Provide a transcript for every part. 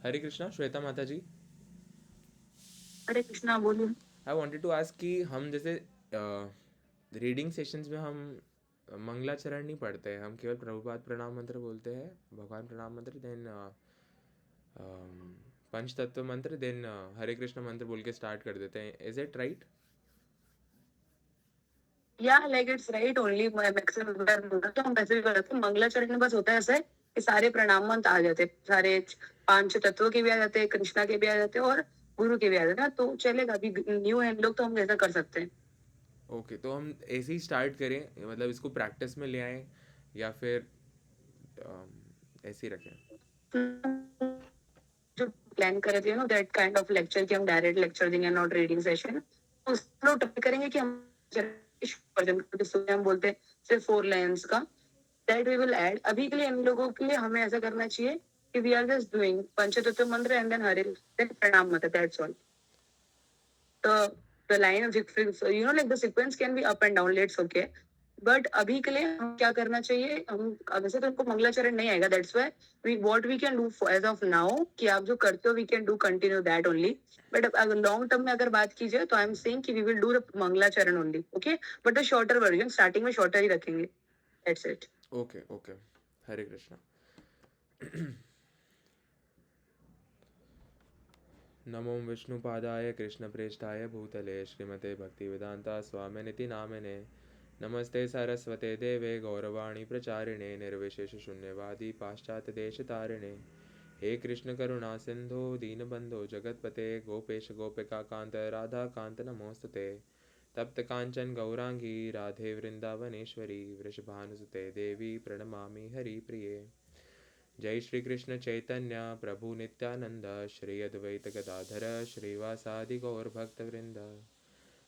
हरे कृष्णा श्वेता माता जी। हरे कृष्णा बोलिए। I wanted to ask कि हम जैसे रीडिंग सेशंस में हम मंगलाचरण नहीं पढ़ते हैं, हम केवल प्रभुपाद प्रणाम मंत्र बोलते हैं, भगवान प्रणाम मंत्र, देन पंच तत्व मंत्र, देन हरे कृष्ण मंत्र बोल के स्टार्ट कर देते हैं। Is it right? या like it's right only maximum तो हम वैसे भी करते हैं। मंगलाचरण में बस होता है ऐसा है कि सारे प्रणाम मंत्र आ जाते हैं, सारे पांच तत्वों के भी आ जाते हैं, कृष्णा के भी आ जाते हैं और गुरु के भी आ जाते हैं, तो चलेगा। अभी न्यू है हम लोग तो हम ऐसा कर सकते हैं। ओके, तो हम ऐसे ही स्टार्ट करें, मतलब इसको प्रैक्टिस में ले आएं या फिर ऐसे ही रखें? जो प्लान करे थे know that kind of lecture कि हम डायरेक्ट लेक्चर देंगे, नॉट रीडिंग सेशन, तो उस लोग ट्राई करेंगे कि हम हम बोलते हैं सिर्फ 4 लाइन्स का, दैट वी विल ऐड। अभी के लिए इन लोगों के लिए हमें ऐसा करना चाहिए कि वी आर जस्ट डूइंग पंचतत्व मंत्र एंड देन हरे देन प्रणाम मंत्र, that's all. The line of like the sequence can be up and down, let's okay, but अभी के लिए हम क्या करना चाहिए, हम वैसे तो उनको मंगलाचरण नहीं आएगा, that's why we what we can do as of now कि आप जो करते हो we can do continue that only. But अगर लॉन्ग टर्म में अगर बात की जाए तो आई एम सेइंग कि वी विल डू द मंगलाचरण only, okay, but the shorter version starting में शॉर्टर ही रखेंगे, that's it. Okay okay. Hare Krishna. नमो विष्णुपादाय कृष्णप्रेष्ठाय भूतले श्रीमते भक्तिवेदांता स्वामिनिति नामिने। नमस्ते सरस्वते देवे गौरवाणी प्रचारिणे निर्विशेष शून्यवादी पाश्चात्यदेशतारिणे। हे कृष्ण करुणा सिंधो दीनबंधो जगतपते गोपेश गोपिका कांत राधा कांत नमोस्तुते। तप्त कांचन गौरांगी राधे वृंदावनेश्वरी वृषभानुसुते देवी प्रणमामि हरिप्रिये। जय श्री कृष्ण चैतन्य प्रभु नित्यानंद श्री अद्वैत गदाधर श्रीवासादि गौर भक्त वृंद।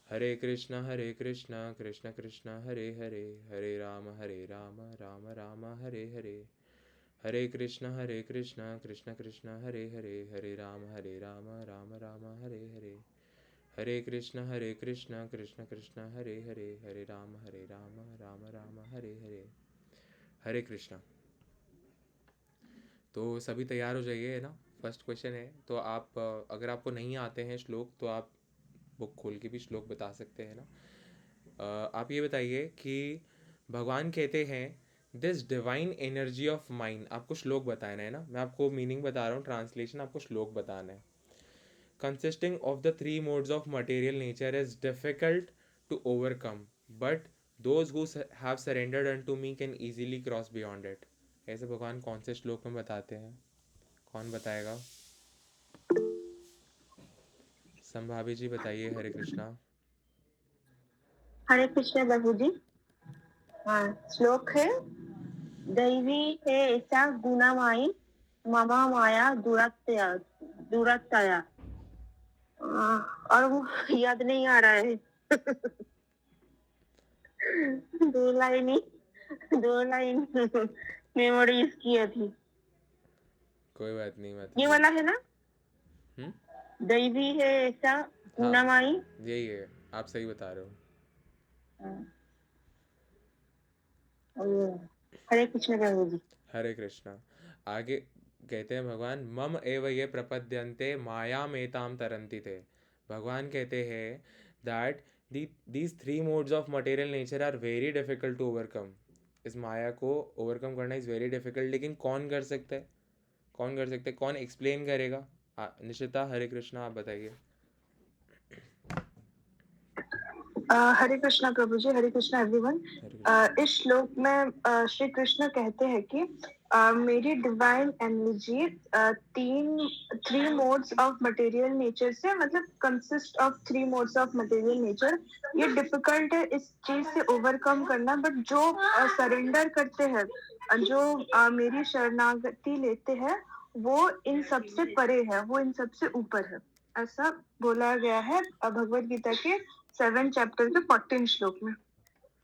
हरे कृष्ण कृष्ण कृष्ण हरे हरे, हरे राम राम राम हरे हरे। हरे कृष्ण कृष्ण कृष्ण हरे हरे, हरे राम राम राम हरे हरे। हरे कृष्ण कृष्ण कृष्ण हरे हरे, हरे राम राम राम हरे हरे। हरे कृष्णा। तो सभी तैयार हो जाइए, है ना? फर्स्ट क्वेश्चन है, तो आप अगर आपको नहीं आते हैं श्लोक तो आप बुक खोल के भी श्लोक बता सकते हैं ना। आप ये बताइए कि भगवान कहते हैं this divine energy of mind, आपको श्लोक बताना है ना, मैं आपको मीनिंग बता रहा हूँ, ट्रांसलेशन आपको श्लोक बताना है। Consisting of the three modes of material nature is difficult to overcome, but those who have surrendered unto me can easily cross beyond it. ऐसे भगवान कौन से श्लोक में बताते हैं? कौन बताएगा? संभाभी जी बताइए। हरे कृष्णा। हरे कृष्ण प्रभु जी। हाँ, श्लोक है, दैवी है ऐसा गुणामाई ममा माया दुरत्या दुरत्या। और वो याद नहीं आ रहा है। दो लाइन ही, दो लाइन मेमोरीज की थी। कोई बात नहीं माता ये जी। वाला है ना, हम्म। दैवी है ऐसा हाँ, गुणामाई। यही है, आप सही बता रहे हो। हरे कृष्ण प्रभु जी। हरे कृष्णा। आगे कहते हैं भगवान मम एव ये प्रपद्यन्ते माया मेताम तरंती थे। भगवान कहते हैं that these three modes of material nature are very difficult to overcome. इस माया को ओवरकम करना इज़ वेरी डिफिकल्ट, लेकिन कौन कर सकता है? कौन कर सकते हैं? कौन एक्सप्लेन करेगा? निशिता, हरे कृष्णा, आप बताइए। हरे कृष्णा प्रभु जी, हरे कृष्णा एवरीवन। हरे कृष्णा। इस श्लोक में श्री कृष्ण कहते हैं कि मेरी डिवाइन एनर्जी तीन three modes of material nature से, मतलब consist of three modes of material nature. ये डिफिकल्ट है इस चीज से ओवरकम करना, बट जो सरेंडर करते हैं, जो मेरी शरणागति लेते हैं, वो इन सबसे परे है, वो इन सबसे ऊपर है। ऐसा बोला गया है भगवत गीता के 7 चैप्टर के 14 श्लोक में।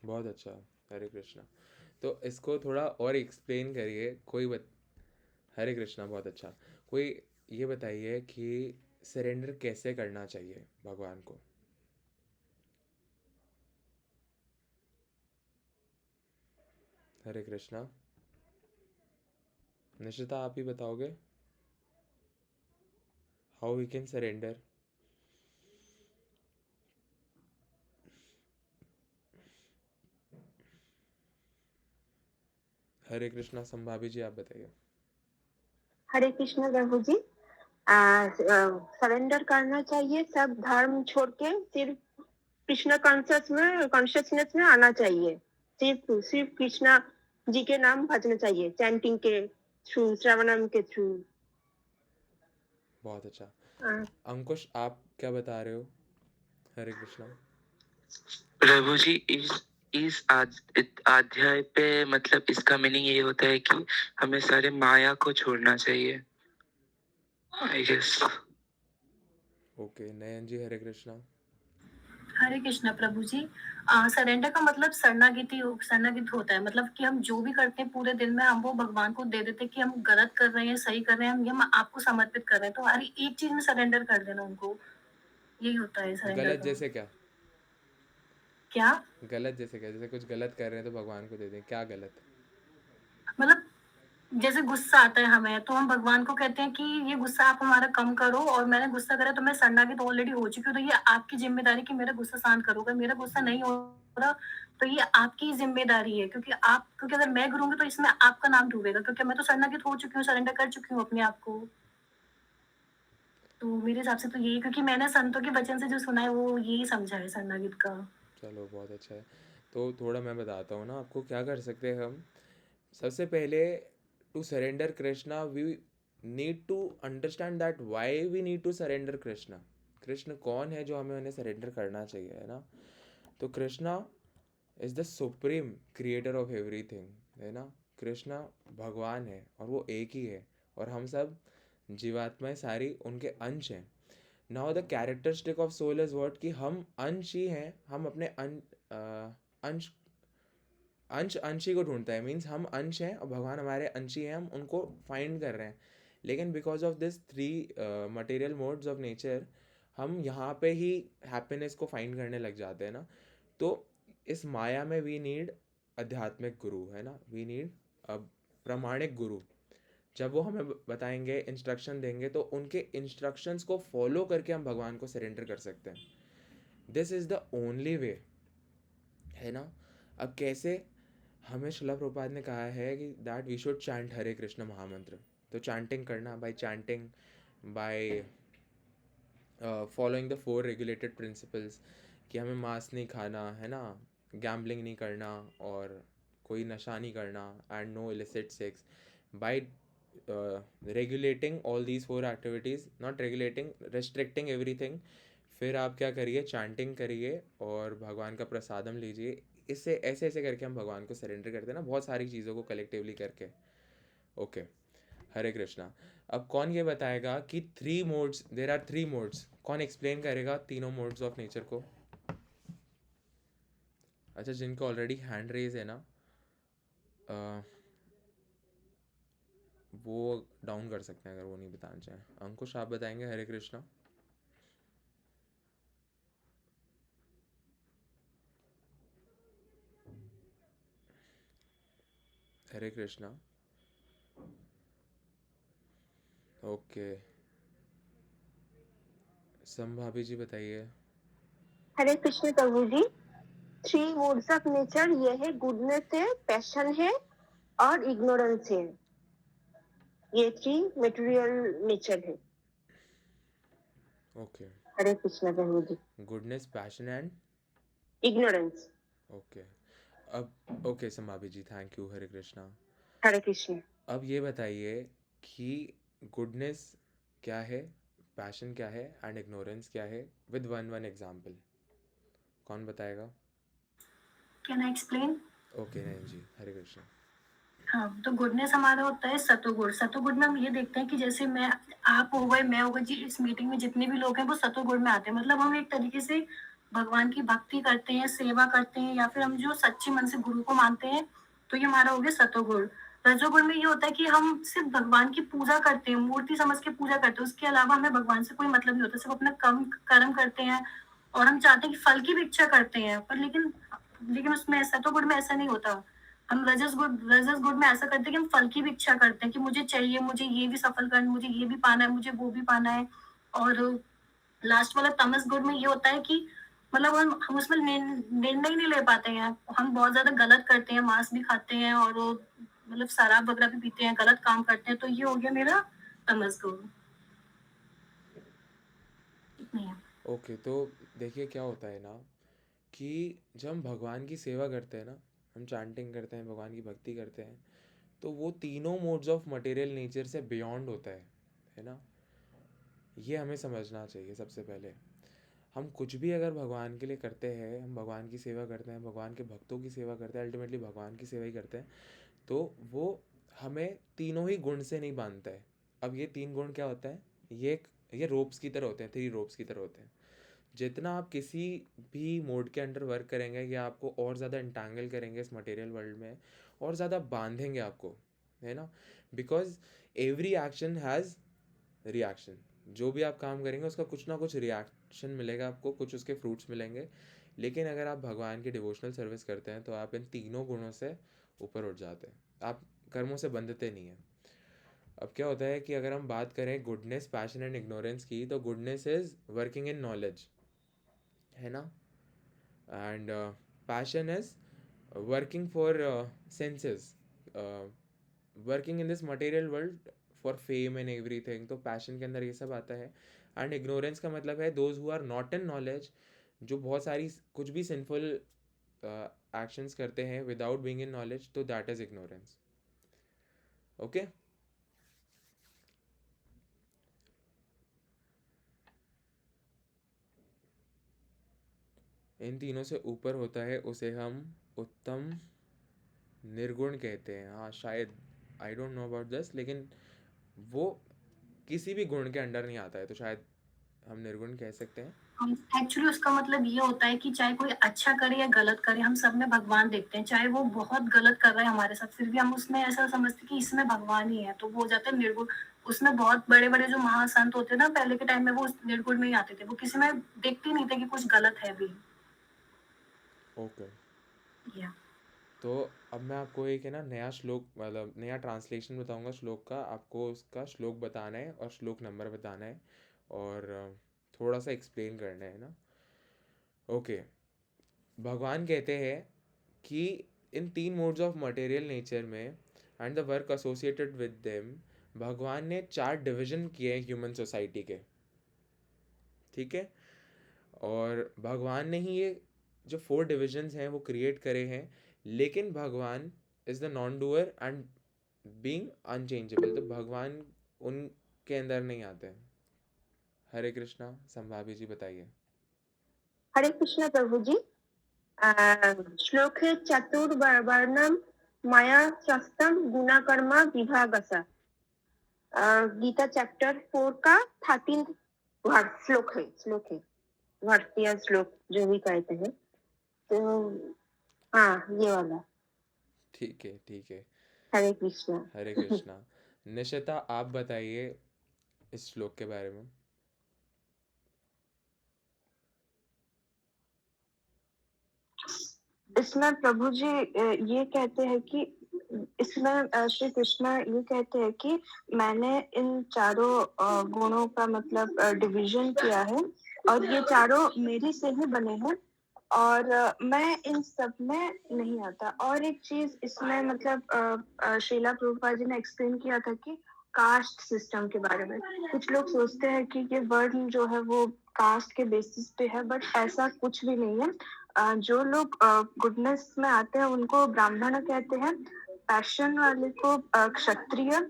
बहुत अच्छा। हरे कृष्णा। तो इसको थोड़ा और एक्सप्लेन करिए, हरे कृष्णा, बहुत अच्छा। कोई ये बताइए कि सरेंडर कैसे करना चाहिए भगवान को? हरे कृष्णा। निशिता, आप ही बताओगे? how we can surrender. हरे कृष्णा संभाभी जी, आप बताइए। हरे कृष्ण प्रभु जी, सरेंडर करना चाहिए, सब धर्म छोड़ के सिर्फ कृष्ण कॉन्शियसनेस में आना चाहिए, सिर्फ सिर्फ कृष्णा जी के नाम भजना चाहिए, चैंटिंग के थ्रू, श्रवणम के थ्रू। बहुत अच्छा। अंकुश, आप क्या बता रहे हो? हरे कृष्णा। प्रभु जी, इस अध्याय पे मतलब इसका मीनिंग ये होता है कि हमें सारे माया को छोड़ना चाहिए, I guess. Okay, Nayan ji, Hare Krishna. Hare Krishna प्रभु जी, सरेंडर का मतलब शरणागति होता है, मतलब कि हम जो भी करते हैं पूरे दिन में हम वो भगवान को दे देते हैं कि हम गलत कर रहे हैं, सही कर रहे हैं, हम आपको समर्पित कर रहे हैं, तो हर एक चीज में सरेंडर कर देना उनको, यही होता है सरेंडर गलत का। जैसे क्या? क्या गलत जैसे क्या? जैसे कुछ गलत कर रहे हैं तो भगवान को दे दें, क्या गलत? मतलब जैसे गुस्सा आता है हमें, तो हम भगवान को कहते हैं कि ये गुस्सा आप हमारा कम करो, और मैंने गुस्सा करा तो मैं शरणागत ऑलरेडी हो चुकी हूँ, तो ये आपकी जिम्मेदारी कि मेरा गुस्सा शांत करोगे, मेरा गुस्सा नहीं हो रहा तो ये आपकी जिम्मेदारी है, क्योंकि अगर मैं करूंगी तो इसमें आपका नाम डूबेगा, क्योंकि मैं तो शरणागत हो चुकी हूँ, सरेंडर कर चुकी हूँ अपने आप को। तो मेरे हिसाब से तो यही, क्योंकि मैंने संतों के वचन से जो सुना है वो यही समझा है शरणागत का। चलो, बहुत अच्छा है। तो थोड़ा मैं बताता हूँ ना आपको क्या कर सकते हैं हम। सबसे पहले, to surrender Krishna we need to understand that why we need to surrender Krishna. Krishna कौन है जो हमें उन्हें सरेंडर करना चाहिए, है ना? तो Krishna is the supreme creator of everything, है ना? कृष्णा भगवान है और वो एक ही है, और हम सब जीवात्माएं सारी उनके अंश हैं। Now the characteristic of soul is what, कि हम अंश ही हैं, हम अपने अंश अंश अंश ही को ढूंढता है, मीन्स हम अंश हैं और भगवान हमारे अंश ही हैं, हम उनको फाइंड कर रहे हैं। लेकिन because of this three material modes of nature, हम यहाँ पे ही हैप्पीनेस को फाइंड करने लग जाते हैं ना। तो इस माया में वी नीड आध्यात्मिक गुरु, है ना? वी नीड प्रामाणिक गुरु। जब वो हमें बताएंगे, इंस्ट्रक्शन देंगे, तो उनके इंस्ट्रक्शंस को फॉलो करके हम भगवान को सरेंडर कर सकते हैं। This is the only way, है ना? अब कैसे? हमें शिला प्रभुपाद ने कहा है कि दैट वी शुड चैंट हरे कृष्ण महामंत्र। तो चैंटिंग करना, bye chanting, bye following the 4 regulated principles, कि हमें मांस नहीं खाना, है ना, गैम्बलिंग नहीं करना, और कोई नशा नहीं करना, and no illicit sex. By regulating all these 4 activities, not regulating, restricting everything, फिर आप क्या करिए? चैंटिंग करिए और भगवान का प्रसादम लीजिए। इससे ऐसे ऐसे करके हम भगवान को सरेंडर करते हैं ना, बहुत सारी चीज़ों को कलेक्टिवली करके। ओके, हरे कृष्णा। अब कौन ये बताएगा कि 3 मोड्स, देर आर 3 मोड्स, कौन एक्सप्लेन करेगा तीनों मोड्स ऑफ नेचर को? अच्छा, जिनको ऑलरेडी हैंड रेज है ना, वो डाउन कर सकते हैं अगर वो नहीं बताना चाहें। अंकुश, आप बताएंगे? हरे कृष्णा। हरे कृष्णा। ओके, संभाभी जी बताइए। हरे कृष्ण प्रभु जी, 3 मोड्स ऑफ नेचर ये है, गुडनेस है, पैशन है और इग्नोरेंस है, ये 3 मटेरियल नेचर है। ओके, हरे कृष्ण प्रभु जी। Goodness, passion and ignorance. Okay. अब okay संभाभी ji, thank you. Hare Krishna. Hare Krishna. अब ये बताइए कि गुडनेस क्या है, पैशन क्या है, एंड इग्नोरेंस क्या है, विद वन एग्जाम्पल। कौन बताएगा? Can I explain? ओके, नहीं जी, हरे कृष्णा। हाँ, तो गुडनेस हमारा होता है सतोगुण। सतोगुण में हम ये देखते हैं कि जैसे आप हो गए, मैं हो गई जी, इस मीटिंग में जितने भी लोग हैं वो सतोगुण में आते हैं, मतलब हम एक तरीके से भगवान की भक्ति करते हैं, सेवा करते हैं, या फिर हम जो सच्चे मन से गुरु को मानते हैं, तो ये हमारा हो गया सतोगुण। रजोगुण में ये होता है कि हम सिर्फ भगवान की पूजा करते हैं, मूर्ति समझ के पूजा करते हैं, उसके अलावा हमें भगवान से कोई मतलब नहीं होता, सिर्फ अपना कर्म करते हैं, और हम चाहते हैं कि फल की भी इच्छा करते हैं, पर लेकिन उसमें सतोगुण में ऐसा नहीं होता। हम रजस गुण में ऐसा करते हैं कि हम फल की भी इच्छा करते हैं कि मुझे चाहिए, मुझे ये भी सफल करना, मुझे ये भी पाना है, मुझे वो भी पाना है, और लास्ट वाला तमस गुण में ये होता है कि मतलब हम उसमें निर्णय नहीं ले पाते हैं, हम बहुत ज्यादा गलत करते हैं, मांस भी खाते हैं और मतलब शराब वगैरह भी पीते हैं, गलत काम करते हैं, तो ये हो गया मेरा तमस गुण। नहीं है। ओके, तो देखिए क्या होता है ना कि जब हम भगवान की सेवा करते हैं ना, हम चैंटिंग करते हैं, भगवान की भक्ति करते हैं, तो वो तीनों मोड्स ऑफ मटेरियल नेचर से बियॉन्ड होता है ना। ये हमें समझना चाहिए सबसे पहले। हम कुछ भी अगर भगवान के लिए करते हैं, हम भगवान की सेवा करते हैं, भगवान के भक्तों की सेवा करते हैं, अल्टीमेटली भगवान की सेवा ही करते हैं, तो वो हमें तीनों ही गुण से नहीं बांधता है। अब ये तीन गुण क्या होता है, ये रोप्स की तरह होते हैं, 3 रोप्स की तरह होते हैं। जितना आप किसी भी मोड के अंडर वर्क करेंगे, या आपको और ज़्यादा इंटैंगल करेंगे इस मटेरियल वर्ल्ड में, और ज़्यादा बांधेंगे आपको, है ना। Because every action has reaction. जो भी आप काम करेंगे उसका कुछ ना कुछ रिएक्शन मिलेगा आपको, कुछ उसके फ्रूट्स मिलेंगे। लेकिन अगर आप भगवान की डिवोशनल सर्विस करते हैं तो आप इन तीनों गुणों से ऊपर उठ जाते हैं, आप कर्मों से बंधते नहीं हैं। अब क्या होता है कि अगर हम बात करें गुडनेस, पैशन एंड इग्नोरेंस की, तो goodness is working in knowledge, है ना। And passion is working for senses, working in this material world for fame and everything. तो पैशन के अंदर ये सब आता है। एंड इग्नोरेंस का मतलब है those who are not in knowledge, जो बहुत सारी कुछ भी सिंफुल एक्शंस करते हैं विदाउट बीइंग इन नॉलेज, तो दैट इज इग्नोरेंस। ओके। इन तीनों से ऊपर होता है, उसे हम उत्तम निर्गुण कहते हैं। हाँ शायद, आई डोंट नो अबाउट दिस, लेकिन वो किसी भी गुण के अंडर नहीं आता है, तो शायद हम निर्गुण कह सकते हैं। हम एक्चुअली उसका मतलब ये होता है कि चाहे कोई अच्छा करे या गलत करे, हम सब में भगवान देखते हैं। चाहे वो बहुत गलत कर रहा है हमारे साथ, फिर भी हम उसमें ऐसा समझते हैं कि इसमें भगवान ही है, तो वो हो जाता है निर्गुण। उसमें बहुत बड़े बड़े जो महासंत होते हैं ना पहले के टाइम में, वो उस निर्गुण में ही आते थे, वो किसी में देखते ही नहीं थे कि कुछ गलत है भी। ओके। या तो अब मैं आपको एक है ना नया श्लोक, मतलब नया ट्रांसलेशन बताऊंगा श्लोक का। आपको उसका श्लोक बताना है और श्लोक नंबर बताना है, और थोड़ा सा एक्सप्लेन करना है ना। ओके। भगवान कहते हैं कि इन तीन मोड्स ऑफ मटेरियल नेचर में and the work associated with them, भगवान ने 4 डिवीजन किए हैं ह्यूमन सोसाइटी के, ठीक है। और भगवान ने ही ये जो 4 डिविजन्स हैं वो क्रिएट करे हैं, लेकिन भगवान is the non doer and being unchangeable, तो भगवान उनके अंदर नहीं आते हैं। हरे कृष्णा। संभाभी जी बताइए। हरे कृष्ण प्रभु जी। श्लोक है चतुर्वर्णम माया शस्त्रम गुणाकर्मा विभागसा। गीता चैप्टर 4 का 13 श्लोक है भारतीय श्लोक जो भी कहते हैं। तो हाँ ये वाला। ठीक है, ठीक है। हरे कृष्णा। हरे कृष्णा। निशिता आप बताइए इस श्लोक के बारे में। इसमें प्रभु जी ये कहते हैं कि इसमें श्री कृष्ण ये कहते हैं कि मैंने इन चारों गुणों का मतलब डिवीजन किया है, और ये चारों मेरी से ही बने हैं, और मैं इन सब में नहीं आता। और एक चीज इसमें मतलब श्रीला प्रभुपाद जी ने एक्सप्लेन किया था कि कास्ट सिस्टम के बारे में। कुछ लोग सोचते हैं कि ये वर्ड जो है वो कास्ट के बेसिस पे है, बट ऐसा कुछ भी नहीं है। जो लोग गुडनेस में आते हैं उनको ब्राह्मण कहते हैं, पैशन वाले को क्षत्रिय,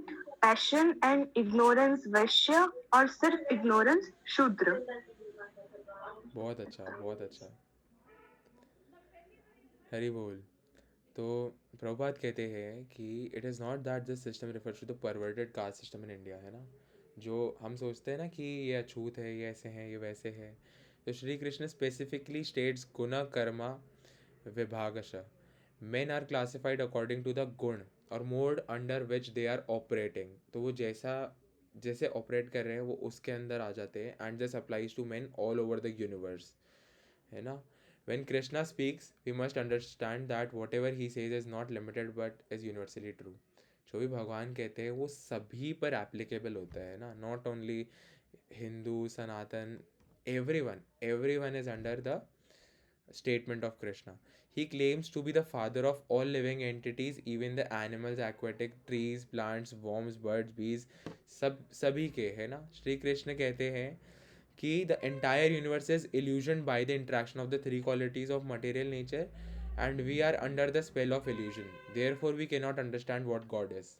पैशन एंड इग्नोरेंस वैश्य, और सिर्फ इग्नोरेंस शूद्र। बहुत अच्छा, बहुत अच्छा। हरि बोल। तो प्रभुपाद कहते हैं कि it is not that this system refers to the perverted caste system in India, है ना। जो हम सोचते हैं ना कि ये अछूत है, ये ऐसे हैं, ये वैसे है, तो श्री कृष्ण स्पेसिफिकली स्टेट्स गुना कर्मा विभागश। Men are classified according to the गुण और mode under which they are operating. तो वो जैसे ऑपरेट कर रहे हैं वो उसके अंदर आ जाते हैं, and this applies to men all over the universe, है ना। When Krishna speaks, we must understand that whatever he says is not limited but is universally true. जो भी भगवान कहते हैं वो सभी पर एप्लीकेबल होता है ना, not only Hindu, Sanatan, everyone is under the statement of Krishna. He claims to be the father of all living entities, even the animals, aquatic, trees, plants, worms, birds, bees, सभी के है ना. श्री कृष्ण कहते हैं कि the entire universe is illusioned by the interaction of the three qualities of material nature, and we are under the spell of illusion. Therefore, we cannot understand what God is.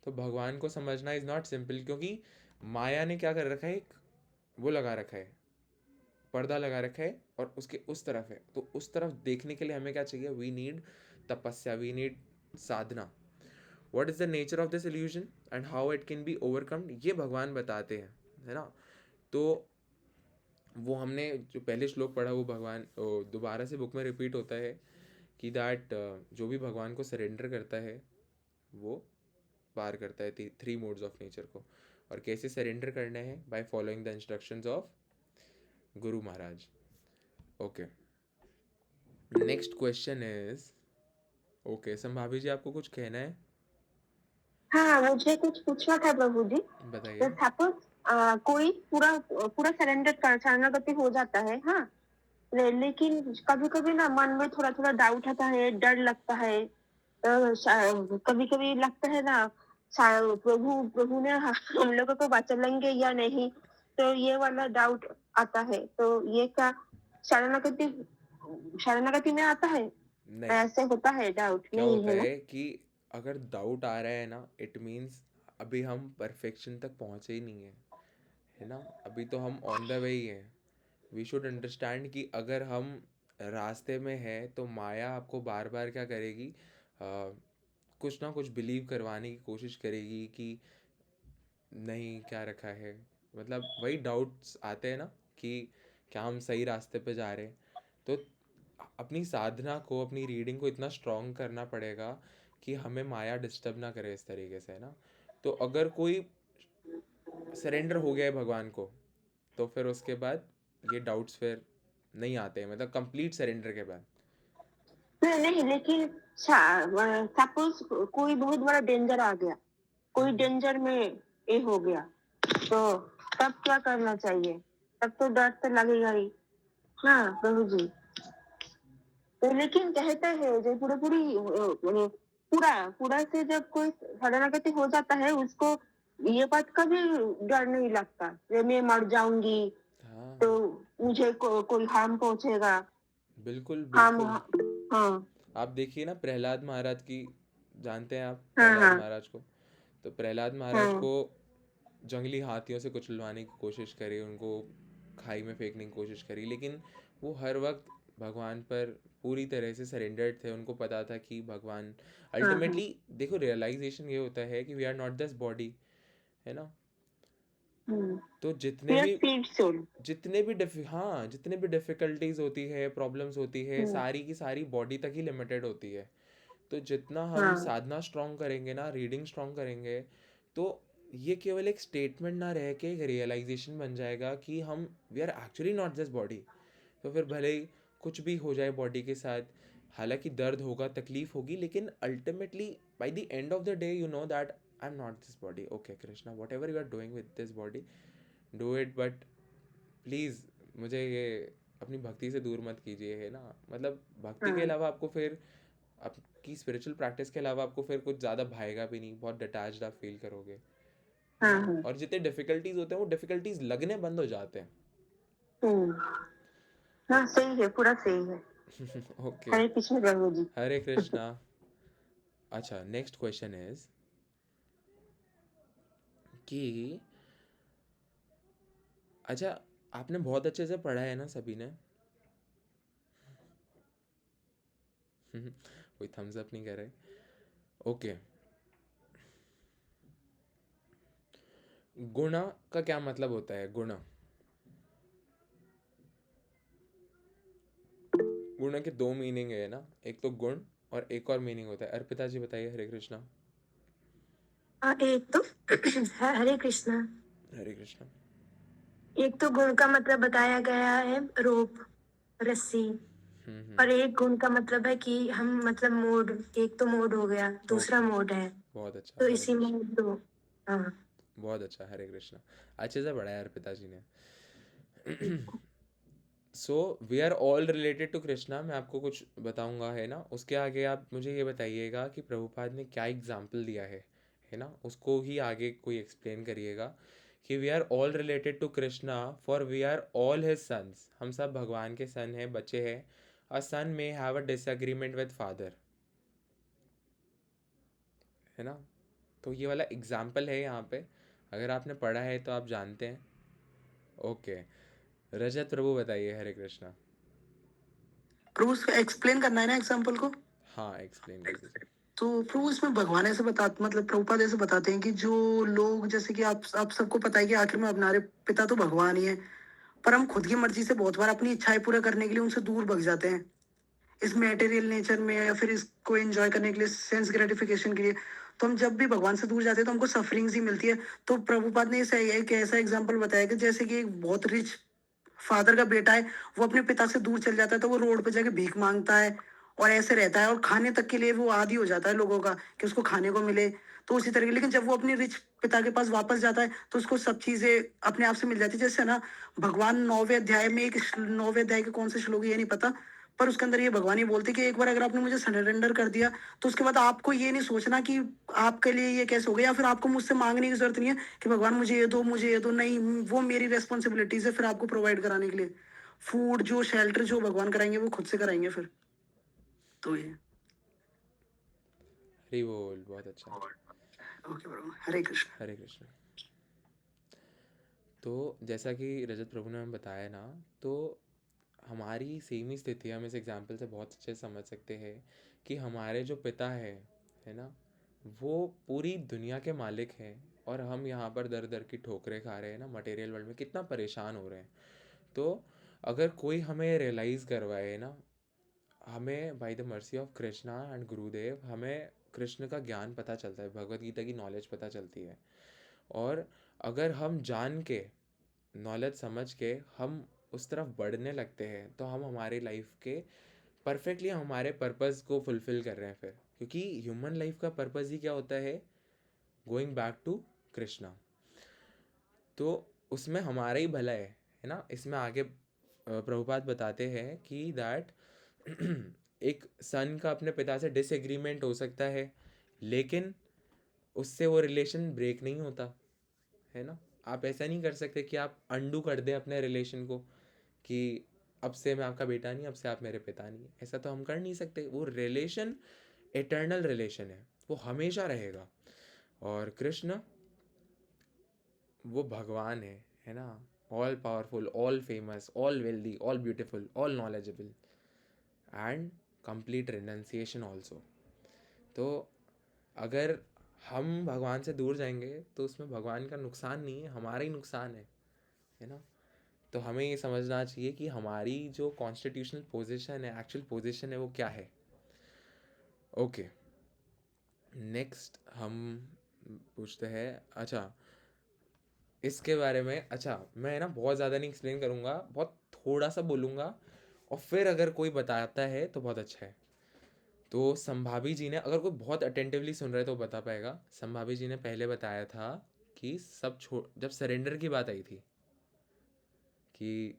तो भगवान को समझना इज नॉट सिंपल, क्योंकि माया ने क्या कर रखा है, एक वो लगा रखा है, पर्दा लगा रखा है, और उसके उस तरफ है. तो उस तरफ देखने के लिए हमें क्या चाहिए? We need tapasya, we need sadhana. What is the nature of this illusion and how it can be overcome, ये भगवान बताते हैं, है ना. तो वो हमने जो पहले श्लोक पढ़ा वो भगवान दोबारा से बुक में रिपीट होता है कि दैट जो भी भगवान को सरेंडर करता है वो पार करता है थ्री मोड्स ऑफ नेचर को. और कैसे सरेंडर करना है? By following the instructions of guru Maharaj. Okay, next question is, okay संभाभी ji आपको कुछ कहना है? हाँ, मुझे कुछ पूछना था प्रभु जी. बताइए. सपोज कोई पूरा शरणागति हो जाता है, हाँ, लेकिन कभी कभी ना मन में थोड़ा थोड़ा डाउट आता है, डर लगता है. कभी कभी लगता है ना प्रभु ने हम लोगों को बचा लेंगे या नहीं, तो ये वाला डाउट आता है. तो ये क्या शरणागति में आता है? नहीं, ऐसे होता है डाउट? क्या नहीं होता है ना? है कि अगर डाउट आ रहा है ना, इट मीन्स अभी हम परफेक्शन तक पहुंचे ही नहीं है ना. अभी तो हम ऑन द वे ही हैं. वी शुड अंडरस्टैंड कि अगर हम रास्ते में हैं तो माया आपको बार बार क्या करेगी, कुछ ना कुछ बिलीव करवाने की कोशिश करेगी कि नहीं क्या रखा है. मतलब वही डाउट्स आते हैं ना कि क्या हम सही रास्ते पे जा रहे हैं. तो अपनी साधना को, अपनी रीडिंग को इतना स्ट्रॉन्ग करना पड़ेगा कि हमें माया डिस्टर्ब ना करे इस तरीके से, है ना. तो अगर कोई सरेंडर हो गया है भगवान को, तो फिर उसके बाद ये डाउट्स फिर नहीं आते हैं, मतलब कंप्लीट सरेंडर के बाद. नहीं, लेकिन सपोज कोई बहुत बड़ा डेंजर आ गया, कोई डेंजर में ये हो गया, तो तब क्या करना चाहिए? तब तो डर तो लगेगा ही. हाँ प्रभु जी. तो लेकिन कहते हैं जो पूरा से जब कोई शरणागति हो जाता है, उसको ये बात का भी डर नहीं लगता कि मैं मर जाऊंगी, हाँ, तो मुझे कोई हार्म पहुंचेगा. बिल्कुल हार्म. बिल्कुल. हाँ आप देखिए ना प्रहलाद महाराज की, जानते हैं आप हाँ प्रहलाद हाँ महाराज को? तो प्रहलाद महाराज हाँ को जंगली हाथियों से कुचलवाने की कोशिश करी, उनको खाई में फेंकने की कोशिश करी, लेकिन वो हर वक्त भगवान पर पूरी तरह से सरेंडर्ड थे. उनको पता था कि भगवान अल्टीमेटली, देखो रियलाइजेशन ये होता है कि we are not this body, है ना. तो जितने भी डिफिकल्टीज होती है, प्रॉब्लम्स होती है, सारी की सारी बॉडी तक ही लिमिटेड होती है. तो जितना हम साधना स्ट्रॉन्ग करेंगे ना, रीडिंग स्ट्रॉन्ग करेंगे, तो ये केवल एक स्टेटमेंट ना रह के एक रियलाइजेशन बन जाएगा कि हम we are actually not this body. तो फिर भले ही कुछ भी हो जाए बॉडी के साथ, हालांकि दर्द होगा, तकलीफ होगी, लेकिन ultimately by the end of the day you know that I am not this body. Okay Krishna, whatever you are doing with this body, do it, but please मुझे ये अपनी भक्ति से दूर मत कीजिए, है ना. मतलब भक्ति के अलावा आपको फिर आपकी स्पिरिचुअल प्रैक्टिस के अलावा आपको फिर कुछ ज़्यादा भाएगा भी नहीं, बहुत डिटैच्ड आप फील करोगे. और जितने डिफिकल्टीज होते हैं वो डिफिकल्टीज लगने बंद हो जाते हैं. हाँ सही है, पूरा सही है. ओके, हरे कृष्ण प्रभु जी. हरे कृष्णा. अच्छा, नेक्स्ट क्वेश्चन इज कि अच्छा, आपने बहुत अच्छे से पढ़ा है ना सभी ने? कोई थम्स अप नहीं कर रहे. ओके, गुण का क्या मतलब होता है? गुण के दो मीनिंग है ना, एक तो गुण और एक और मीनिंग होता है. अर्पिता जी बताइए. हरे कृष्णा. एक तो हरे कृष्णा, हरे कृष्णा. एक तो गुण का मतलब बताया गया है रोप, रस्सी, और एक गुण का मतलब है कि हम मतलब मोड, एक तो मोड हो गया, दूसरा मोड है, बहुत अच्छा. तो इसी में दो. हाँ, बहुत अच्छा, हरे कृष्णा। अच्छे से पढ़ा यार पिताजी ने। So we are all related to Krishna. मैं आपको कुछ बताऊंगा, है ना। उसके आगे आप मुझे ये बताइएगा कि प्रभुपाद ने क्या एग्जाम्पल दिया है ना, उसको ही आगे कोई एक्सप्लेन करिएगा कि we are all related to Krishna for we are all his sons. हम सब भगवान के सन हैं, बच्चे हैं। A son may have a disagreement with father, है ना। तो ये वाला एग्जाम्पल है यहाँ पे, अगर आपने पढ़ा है तो आप जानते हैं। ओके, रजत प्रभु बताइए, हरे कृष्णा। प्रभु उसका एक्सप्लेन करना है ना एग्जाम्पल को। हाँ, एक्सप्लेन कर दीजिए। तो प्रभु इसमें भगवान ऐसे बताते, मतलब प्रभुपाद ऐसे बताते हैं कि जो लोग, जैसे कि आप सबको पता है कि आखिर में हमारे पिता तो भगवान ही है, पर हम खुद की मर्जी से बहुत बार अपनी इच्छाएं पूरा करने के लिए उनसे दूर भग जाते हैं, इस मेटेरियल नेचर में, या फिर इसको एंजॉय करने के लिए, सेंस ग्रेटिफिकेशन के लिए। तो हम जब भी भगवान से दूर जाते हैं तो हमको सफरिंग्स ही मिलती है। तो प्रभुपाद ने ऐसा एक ऐसा एग्जाम्पल बताया कि जैसे कि एक बहुत रिच फादर का बेटा है, वो अपने पिता से दूर चल जाता है, तो वो रोड पे जाके भीख मांगता है और ऐसे रहता है, और खाने तक के लिए वो आदी हो जाता है लोगों का कि उसको खाने को मिले। तो उसी तरह, लेकिन जब वो अपने रिच पिता के पास वापस जाता है तो उसको सब चीजें अपने आप से मिल जाती है। जैसे ना, भगवान 9वें अध्याय में, एक 9वें अध्याय के कौन से श्लोक है ये नहीं पता, पर उसके अंदर ये भगवान ये बोलते कि एक बार अगर आपने मुझे सरेंडर कर दिया, तो उसके बाद आपको ये नहीं सोचना कि आपके लिए ये कैसे हो गया, या फिर आपको मुझसे मांगने की जरूरत नहीं है कि भगवान मुझे ये दो, मुझे ये दो। नहीं, वो मेरी रेस्पॉन्सिबिलिटीज है फिर आपको प्रोवाइड कराने के लिए। फूड, जो शेल्टर जो भगवान कराएंगे वो खुद से कराएंगे फिर। तो ये हरि बोल, बहुत अच्छा। ओके ब्रो, हरे कृष्ण। हरे कृष्ण। तो जैसा कि रजत प्रभु ने हमें बताया ना, तो हमारी सेम ही स्थिति हम इस एग्जाम्पल से बहुत अच्छे से समझ सकते हैं कि हमारे जो पिता है ना, वो पूरी दुनिया के मालिक हैं, और हम यहाँ पर दर दर की ठोकरें खा रहे हैं ना, मटेरियल वर्ल्ड में कितना परेशान हो रहे हैं। तो अगर कोई हमें रियलाइज़ करवाए ना, हमें by the mercy of Krishna and गुरुदेव, हमें कृष्ण का ज्ञान पता चलता है, भगवत गीता की नॉलेज पता चलती है। और अगर हम जान के, नॉलेज समझ के हम उस तरफ बढ़ने लगते हैं, तो हम हमारी लाइफ के परफेक्टली हमारे पर्पस को फुलफिल कर रहे हैं फिर। क्योंकि ह्यूमन लाइफ का पर्पस ही क्या होता है, गोइंग बैक टू कृष्णा। तो उसमें हमारा ही भला है ना। इसमें आगे प्रभुपाद बताते हैं कि दैट एक सन का अपने पिता से डिसएग्रीमेंट हो सकता है, लेकिन उससे वो रिलेशन ब्रेक नहीं होता, है ना। आप ऐसा नहीं कर सकते कि आप अंडू कर दें अपने रिलेशन को, कि अब से मैं आपका बेटा नहीं, अब से आप मेरे पिता नहीं। ऐसा तो हम कर नहीं सकते। वो रिलेशन एटर्नल रिलेशन है, वो हमेशा रहेगा। और कृष्ण वो भगवान है ना, all powerful, all famous, all wealthy, all beautiful, all knowledgeable and complete renunciation also. तो अगर हम भगवान से दूर जाएंगे तो उसमें भगवान का नुकसान नहीं है, हमारा ही नुकसान है ना। तो हमें ये समझना चाहिए कि हमारी जो कॉन्स्टिट्यूशनल पोजीशन है, एक्चुअल पोजीशन है, वो क्या है। ओके, नेक्स्ट हम पूछते हैं। अच्छा, इसके बारे में, अच्छा मैं ना बहुत ज़्यादा नहीं एक्सप्लेन करूँगा, बहुत थोड़ा सा बोलूँगा, और फिर अगर कोई बताता है तो बहुत अच्छा है। तो संभावी जी ने, अगर कोई बहुत अटेंटिवली सुन रहा है तो बता पाएगा, संभावी जी ने पहले बताया था कि सब छोड़, जब सरेंडर की बात आई थी कि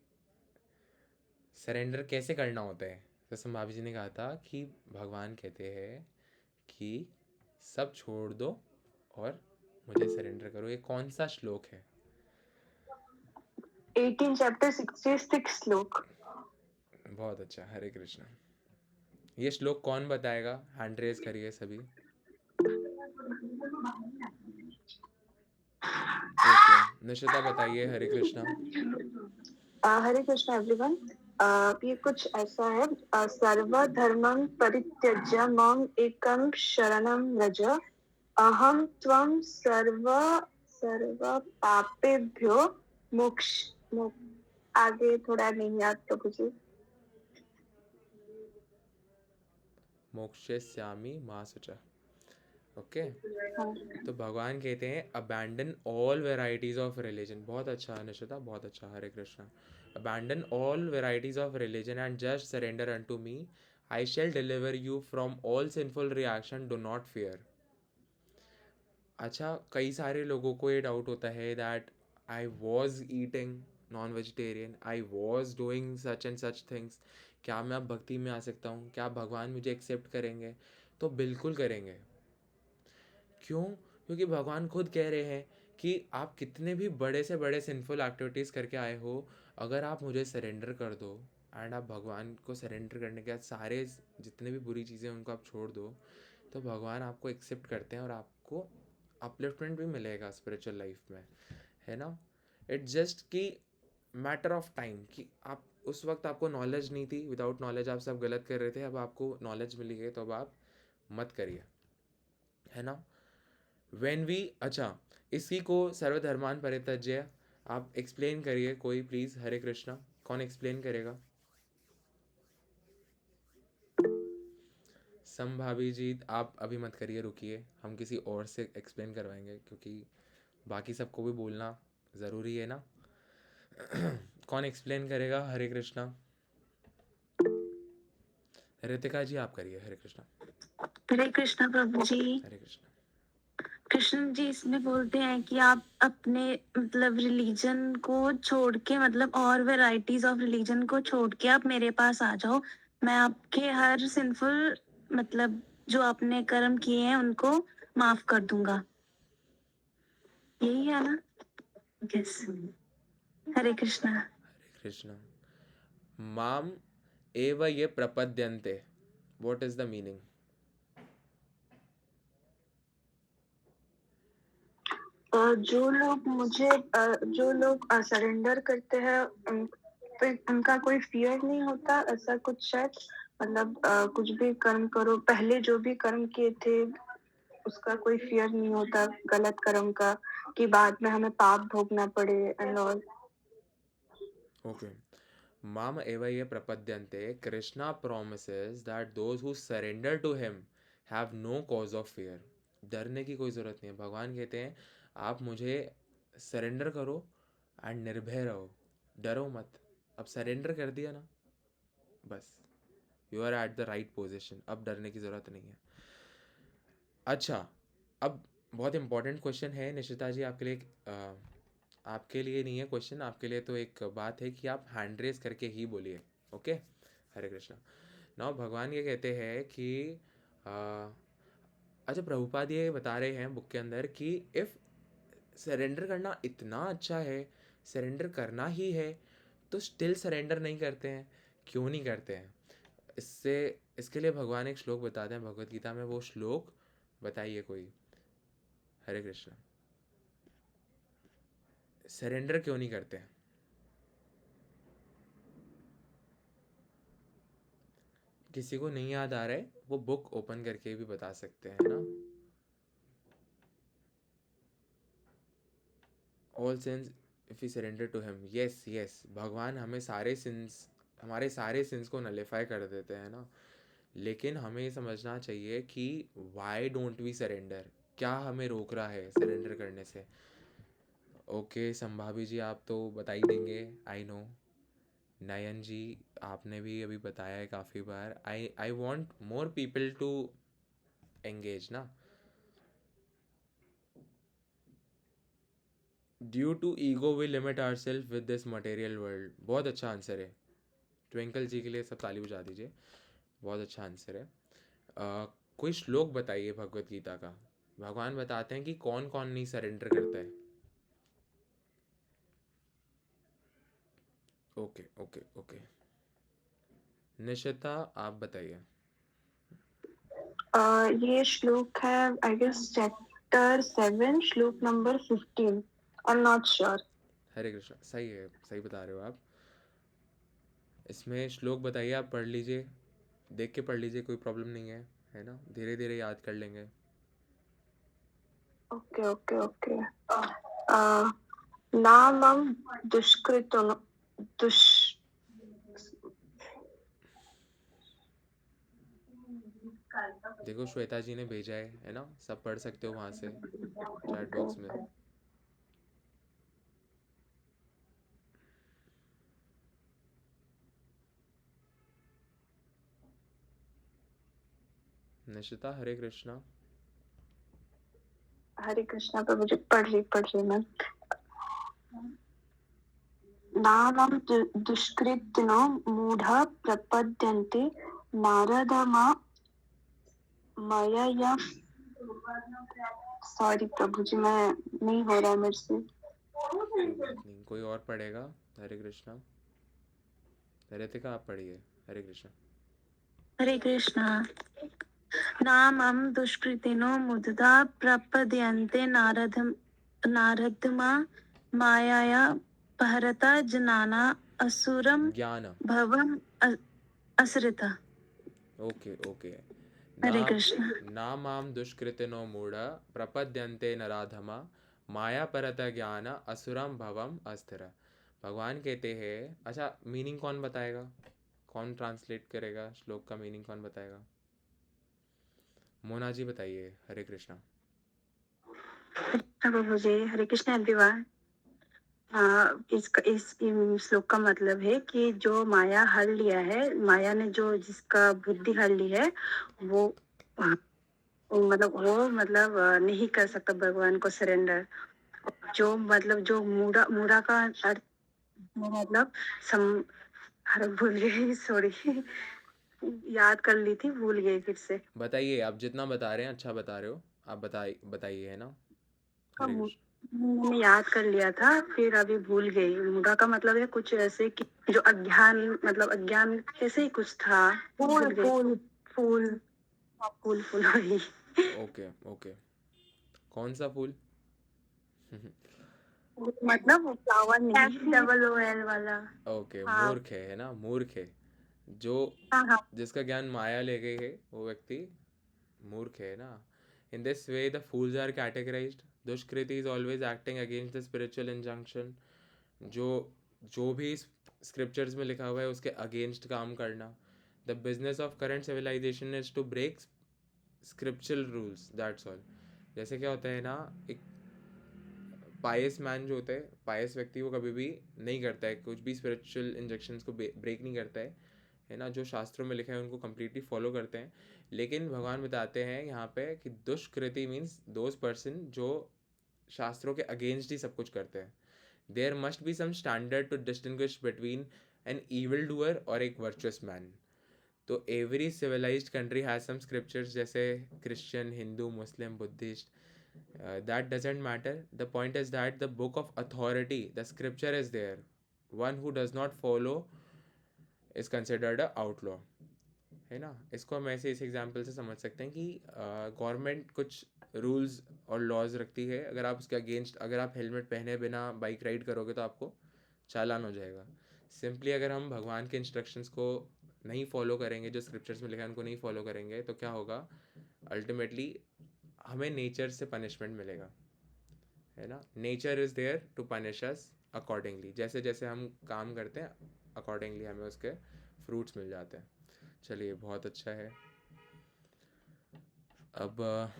सरेंडर कैसे करना होता है, तो संभावी जी ने कहा था कि भगवान कहते हैं कि सब छोड़ दो और मुझे सरेंडर करो। ये कौन सा श्लोक है? 18 चैप्टर 66 श्लोक। बहुत अच्छा, हरे कृष्णा। ये श्लोक कौन बताएगा? हैंड रेज करिए सभी। ओके, निशिता बताइए, हरे कृष्णा। हरे कृष्ण एवरीवन। ये कुछ ऐसा है, सर्वधर्मं परित्यज्य माम एकम शरणं व्रज, अहम त्वं सर्व पापेभ्यो मोक्ष। आगे थोड़ा नहीं याद प्रभु जी। मोक्षयिष्यामि मा शुचः। ओके, तो भगवान कहते हैं abandon all varieties of religion. बहुत अच्छा निशिता, बहुत अच्छा, Hare Krishna. Abandon all varieties of religion and just surrender unto me, I shall deliver you from all sinful reaction, do not fear. अच्छा, कई सारे लोगों को ये डाउट होता है that I was eating non vegetarian, I was doing such and such things, क्या मैं अब भक्ति में आ सकता हूँ, क्या भगवान मुझे एक्सेप्ट करेंगे? तो बिल्कुल करेंगे। क्यों? क्योंकि भगवान खुद कह रहे हैं कि आप कितने भी बड़े से बड़े सिंफुल एक्टिविटीज़ करके आए हो, अगर आप मुझे सरेंडर कर दो एंड आप भगवान को सरेंडर करने के बाद सारे जितने भी बुरी चीज़ें उनको आप छोड़ दो, तो भगवान आपको एक्सेप्ट करते हैं और आपको अपलिफ्टमेंट भी मिलेगा स्पिरिचुअल लाइफ में, है ना? इट्स जस्ट कि मैटर ऑफ टाइम कि आप उस वक्त आपको नॉलेज नहीं थी, विदाउट नॉलेज आप सब गलत कर रहे थे, अब आपको नॉलेज मिली है तो अब आप मत करिए, है ना? वेन वी अच्छा, इसी को सर्वधर्मान परित्यज्य आप एक्सप्लेन करिए कोई प्लीज़। हरे कृष्णा, कौन एक्सप्लेन करेगा? संभाभी जी आप अभी मत करिए, रुकिए, हम किसी और से एक्सप्लेन करवाएंगे क्योंकि बाकी सबको भी बोलना ज़रूरी है ना। कौन एक्सप्लेन करेगा? हरे कृष्णा। रितिका जी आप करिए। हरे कृष्णा। हरे कृष्णा प्रभु जी। हरे कृष्णा। कृष्ण जी इसमें बोलते हैं कि आप अपने मतलब रिलीजन को छोड़ के, मतलब और वैरायटीज ऑफ रिलीजन को छोड़ के आप मेरे पास आ जाओ, मैं आपके हर सिंफुल मतलब जो आपने कर्म किए हैं उनको माफ कर दूंगा। यही है ना? यस। हरे कृष्णा। हरे कृष्णा। माम एव ये प्रपद्यन्ते, व्हाट इज द मीनिंग? जो लोग सरेंडर करते हैं पे उनका कोई फियर नहीं होता, ऐसा कुछ शायद। मतलब कुछ भी कर्म करो, पहले जो भी कर्म किए थे उसका कोई फियर नहीं होता गलत कर्म का, कि बाद में हमें पाप भोगना पड़े एंड ऑल। ओके। माम एव ये प्रपद्यन्ते, Krishna promises that those who surrender to him have no cause of fear। डरने की कोई ज़रूरत नहीं है। भगवान कहते हैं आप मुझे सरेंडर करो एंड निर्भय रहो, डरो मत। अब सरेंडर कर दिया ना, बस you are at the right position, अब डरने की ज़रूरत नहीं है। अच्छा, अब बहुत इंपॉर्टेंट क्वेश्चन है निशिता जी आपके लिए। आपके लिए नहीं है क्वेश्चन, आपके लिए तो एक बात है कि आप हैंड रेस करके ही बोलिए। ओके। हरे कृष्णा। नाउ भगवान ये कहते हैं कि अ, अच्छा, प्रभुपाद ये बता रहे हैं बुक के अंदर कि इफ़ सरेंडर करना इतना अच्छा है, सरेंडर करना ही है, तो स्टिल सरेंडर नहीं करते हैं। क्यों नहीं करते हैं? इससे इसके लिए भगवान एक श्लोक बताते हैं भगवत गीता में। वो श्लोक बताइए कोई। हरे कृष्णा। सरेंडर क्यों नहीं करते हैं? किसी को नहीं याद आ रहा है वो बुक ओपन करके भी बता सकते हैं ना। All since if we surrender to him, yes yes, भगवान हमें सारे सिंस, हमारे सारे सिंस को नलिफाई कर देते हैं ना। लेकिन हमें ये समझना चाहिए कि वाई डोंट वी सरेंडर, क्या हमें रोक रहा है सरेंडर करने से? ओके संभावी जी आप तो बता ही देंगे, आई नो। नयन जी आपने भी अभी बताया है काफ़ी बार। I want more people to engage ना। Due to ego we limit our self with this material world. बहुत अच्छा आंसर है। ट्विंकल जी के लिए सब ताली बजा दीजिए, बहुत अच्छा आंसर है। कोई श्लोक बताइए भगवत गीता का। भगवान बताते हैं कि कौन कौन नहीं सरेंडर करता है। ओके ओके ओके, निशिता आप बताइए। ये श्लोक है आई गेस चैप्टर 7 श्लोक number 15। I am not sure. Hare Krishna, सही है, सही बता रहे हो आप। इसमें श्लोक बताइए, आप पढ़ लीजिए, देख के पढ़ लीजिए, कोई प्रॉब्लम नहीं है ना? धीरे धीरे याद कर लेंगे। Okay okay okay. नामम दुष्कृतो दुष देखो श्वेता जी ने भेजा है ना, सब पढ़ सकते हो वहाँ से चैट बॉक्स में। निशिता हरे कृष्णा। हरे कृष्णा प्रभु जी, पढ़ रही मैं। नामं दुष्कृतिनो मूढ़ा प्रपद्यन्ते नारदमा मयया। सॉरी प्रभु जी, मैं नहीं हो रहा है मेरे से। कोई बात नहीं, कोई और पढ़ेगा? हरे कृष्णा। रितिका आप पढ़िए। हरे कृष्णा। हरे कृष्णा। नामं दुष्कृतिनो मुद्दा प्रपद्यन्ते नारदमा मायया पहरता जनाना असुरम ज्ञान। भवम असृता। Okay okay. हरे नाम कृष्णा। नामाम दुष्कृतिनो मूढ़ प्रपद्यन्ते नराधमा माया परत ज्ञान असुरम भवम अस्थिर। भगवान कहते हैं, अच्छा मीनिंग कौन बताएगा? कौन ट्रांसलेट करेगा? श्लोक का मीनिंग कौन बताएगा? मोना जी बताइए। हरे कृष्णा। प्रभु जी, हरे कृष्ण एवरीवन। इस श्लोक का मतलब है कि जो माया हर लिया है, माया ने जो जिसका बुद्धि हर ली है, वो मतलब नहीं कर सकता भगवान को सरेंडर। जो मूढ़ा मूढ़ा का अर्थ मतलब सम अरे भूल गई, सॉरी। याद कर ली थी, भूल गई फिर से। बताइए, आप जितना बता रहे हैं अच्छा बता रहे हो। आप बताइए, है ना? हरे कृष्ण। मैंने याद कर लिया था, फिर अभी भूल गई। मूढ़ा का मतलब है कुछ ऐसे कि जो अज्ञान, मतलब अज्ञान ऐसे ही कुछ था। फूल फूल फूल फूल फूल वही। Okay okay. कौन सा फूल? मतलब फ्लावर नहीं, FOOL वाला। ओके, हाँ मूर्ख है ना? मूर्ख है जो, हाँ हाँ। जिसका ज्ञान माया ले गई है, वो व्यक्ति मूर्ख है ना? In this way the fools are categorized. दुष्कृति is always acting against the spiritual injunction. जो जो भी स्क्रिप्चर्स में लिखा हुआ है उसके अगेंस्ट काम करना। The business of current civilization is to break scriptural rules, that's all. जैसे क्या होता है ना, एक पायस मैन जो होता है, पायस व्यक्ति, वो कभी भी नहीं करता है कुछ भी स्पिरिचुअल इंजेक्शंस को ब्रेक नहीं करता है ना? जो शास्त्रों में लिखा है उनको कंप्लीटली फॉलो करते हैं। लेकिन भगवान बताते हैं यहाँ पे कि दुष्कृति मीन्स दोज पर्सन जो शास्त्रों के अगेंस्ट ही सब कुछ करते हैं। There must be some standard to distinguish between an evil doer और एक वर्चुअस मैन। तो every civilized country has some scriptures, जैसे Christian, Hindu, Muslim, Buddhist, that doesn't matter. The point is that the book of authority, the scripture is there. One who does not follow is considered a outlaw, है ना? इसको हम ऐसे इस example से समझ सकते हैं कि गवर्नमेंट कुछ रूल्स और लॉज रखती है, अगर आप उसके अगेंस्ट, अगर आप हेलमेट पहने बिना बाइक राइड करोगे तो आपको चालान हो जाएगा। सिंपली अगर हम भगवान के इंस्ट्रक्शंस को नहीं फॉलो करेंगे, जो स्क्रिप्चर्स में लिखा है उनको नहीं फॉलो करेंगे, तो क्या होगा? अल्टीमेटली हमें नेचर से पनिशमेंट मिलेगा, है ना? Nature is there to punish us accordingly. जैसे जैसे हम काम करते हैं अकॉर्डिंगली हमें उसके फ्रूट्स मिल जाते हैं। चलिए, बहुत अच्छा है। अब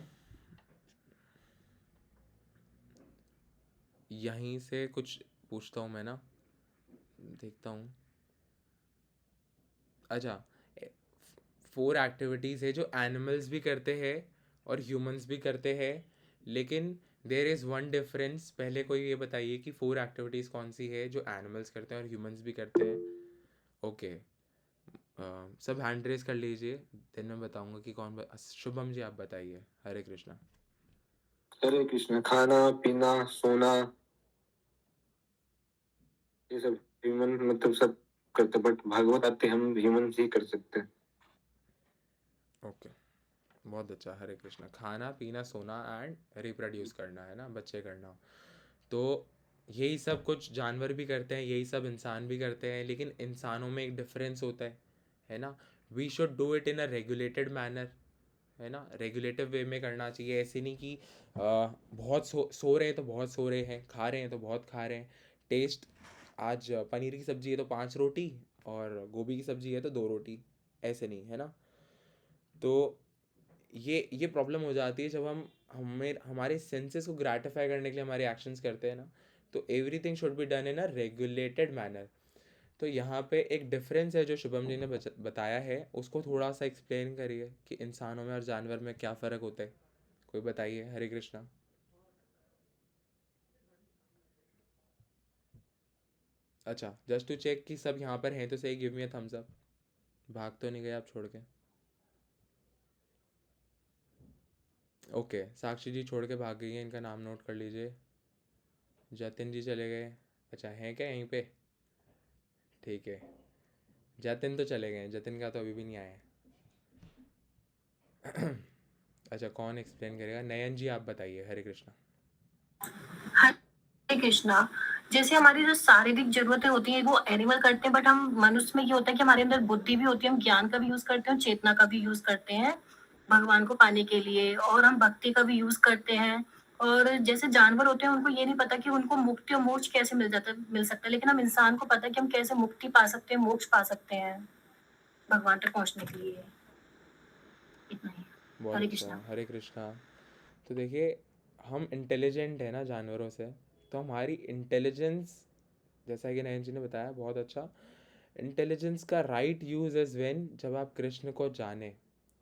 यहीं से कुछ पूछता हूँ मैं ना, देखता हूँ। अच्छा, 4 एक्टिविटीज़ है जो एनिमल्स भी करते हैं और ह्यूमंस भी करते हैं, लेकिन देयर इज़ वन डिफरेंस। पहले कोई ये बताइए कि 4 एक्टिविटीज़ कौन सी है जो एनिमल्स करते हैं और ह्यूमंस भी करते हैं? ओके, सब हैंड रेज कर लीजिए, देन मैं बताऊंगा कि कौन शुभम जी आप बताइए। हरे कृष्णा। हरे कृष्ण। खाना पीना सोना, ये सब ह्यूमन मतलब सब करते, बट भागवत आते हम ह्यूमन ही कर सकते हैं। ओके, बहुत अच्छा। हरे कृष्णा। खाना पीना सोना एंड रिप्रोड्यूस करना, है ना? बच्चे करना। तो यही सब कुछ जानवर भी करते हैं, यही सब इंसान भी करते हैं, लेकिन इंसानों में एक डिफरेंस होता है ना? We should do it in a regulated manner, है ना? रेगुलेटिव वे में करना चाहिए। ऐसे नहीं कि बहुत सो रहे हैं तो बहुत सो रहे हैं, खा रहे हैं तो बहुत खा रहे हैं। टेस्ट, आज पनीर की सब्जी है तो 5 रोटी, और गोभी की सब्जी है तो 2 रोटी, ऐसे नहीं, है ना? तो ये प्रॉब्लम हो जाती है जब हमें हमारे सेंसेस को ग्रेटिफाई करने के लिए हमारे एक्शंस करते हैं ना। तो everything should be done in a regulated manner. तो यहाँ पे एक डिफरेंस है जो शुभम जी ने बताया है, उसको थोड़ा सा एक्सप्लेन करिए कि इंसानों में और जानवर में क्या फ़र्क होता है। कोई बताइए। हरे कृष्णा। अच्छा, जस्ट टू चेक कि सब यहाँ पर हैं तो सही, give me a thumbs up. भाग तो नहीं गए आप छोड़ के? ओके, साक्षी जी छोड़ के भाग गई हैं, इनका नाम नोट कर लीजिए। जतिन जी चले गए। अच्छा, हैं क्या यहीं पे? ठीक है, जतिन तो चले गए हैं, जतिन का तो अभी भी नहीं आया है। अच्छा, कौन एक्सप्लेन करेगा? नयन जी आप बताइए। हरे कृष्णा। हरे कृष्णा। जैसे हमारी जो शारीरिक जरूरतें होती हैं वो एनिमल करते हैं, बट हम मनुष्य में ये होता है कि हमारे अंदर बुद्धि भी होती है, हम ज्ञान का भी यूज करते हैं, चेतना का भी यूज करते हैं भगवान को पाने के लिए, और हम भक्ति का भी यूज करते हैं। और जैसे जानवर होते हैं उनको ये नहीं पता कि उनको मुक्ति और मोक्ष कैसे मिल सकता है, लेकिन हम इंसान को पता है कि हम कैसे मुक्ति पा सकते हैं, मोक्ष पा सकते हैं भगवान तक पहुंचने के लिए। इतना ही। बहुत हरे अच्छा, कृष्णा। हरे कृष्णा। तो देखिए, हम इंटेलिजेंट है ना जानवरों से, तो हमारी इंटेलिजेंस, जैसा कि नयन जी ने बताया बहुत अच्छा, इंटेलिजेंस का राइट यूज इज व्हेन, जब आप कृष्ण को जाने,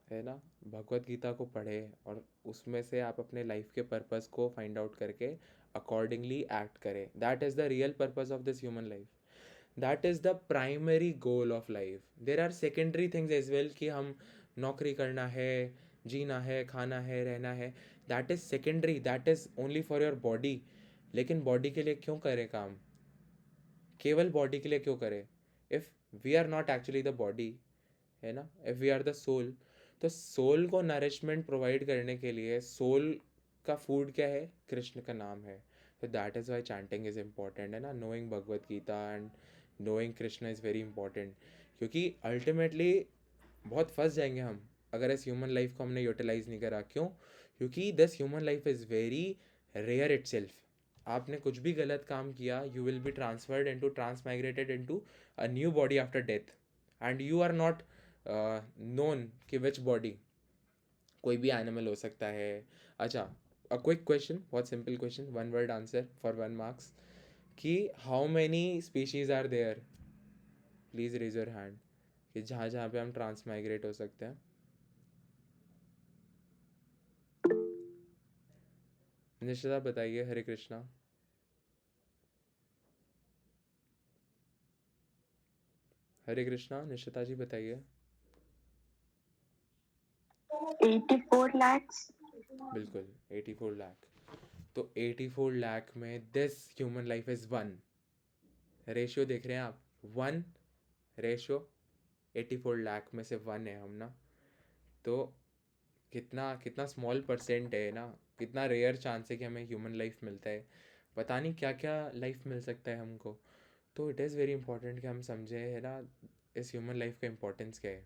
है ना, भगवत गीता को पढ़े और उसमें से आप अपने लाइफ के पर्पस को फाइंड आउट करके अकॉर्डिंगली एक्ट करें। That is the real purpose of this human life, that is the primary goal of life. There are secondary things as well, कि हम नौकरी करना है, जीना है, खाना है, रहना है, that is secondary, that is only for your body. लेकिन बॉडी के लिए क्यों करें काम? केवल बॉडी के लिए क्यों करें? If we are not actually the body, है ना, if we are the soul, तो सोल को नरिशमेंट प्रोवाइड करने के लिए सोल का फूड क्या है? कृष्ण का नाम है। तो that is why chanting is important, है ना, knowing Bhagavad Gita and knowing Krishna is very important. क्योंकि अल्टीमेटली बहुत फंस जाएंगे हम अगर इस ह्यूमन लाइफ को हमने यूटिलाइज नहीं करा। क्यों? क्योंकि this human life is very rare itself. आपने कुछ भी गलत काम किया, you will be transferred into, transmigrated into a new body after death, and you are not known कि विच बॉडी। कोई भी एनिमल हो सकता है। अच्छा, अ क्विक क्वेश्चन, बहुत simple question, one word answer for 1 marks, कि how many species are there? Please raise your hand, कि जहाँ जहाँ पे हम ट्रांसमाइग्रेट हो सकते हैं। निश्चिता बताइए। हरे कृष्णा। हरे कृष्णा, निश्चिता जी बताइए। 84 lakhs। बिल्कुल, 84 लाख। तो 84 लाख में this human life is 1। Ratio देख रहे हैं आप? 1 रेशियो, 84 लाख में से 1 है हम ना। तो कितना कितना स्मॉल परसेंट है ना, कितना रेयर चांस है कि हमें ह्यूमन लाइफ मिलता है। पता नहीं क्या क्या लाइफ मिल सकता है हमको। तो इट इज़ वेरी इंपॉर्टेंट कि हम समझें, है ना, इस ह्यूमन लाइफ का इम्पोर्टेंस क्या है।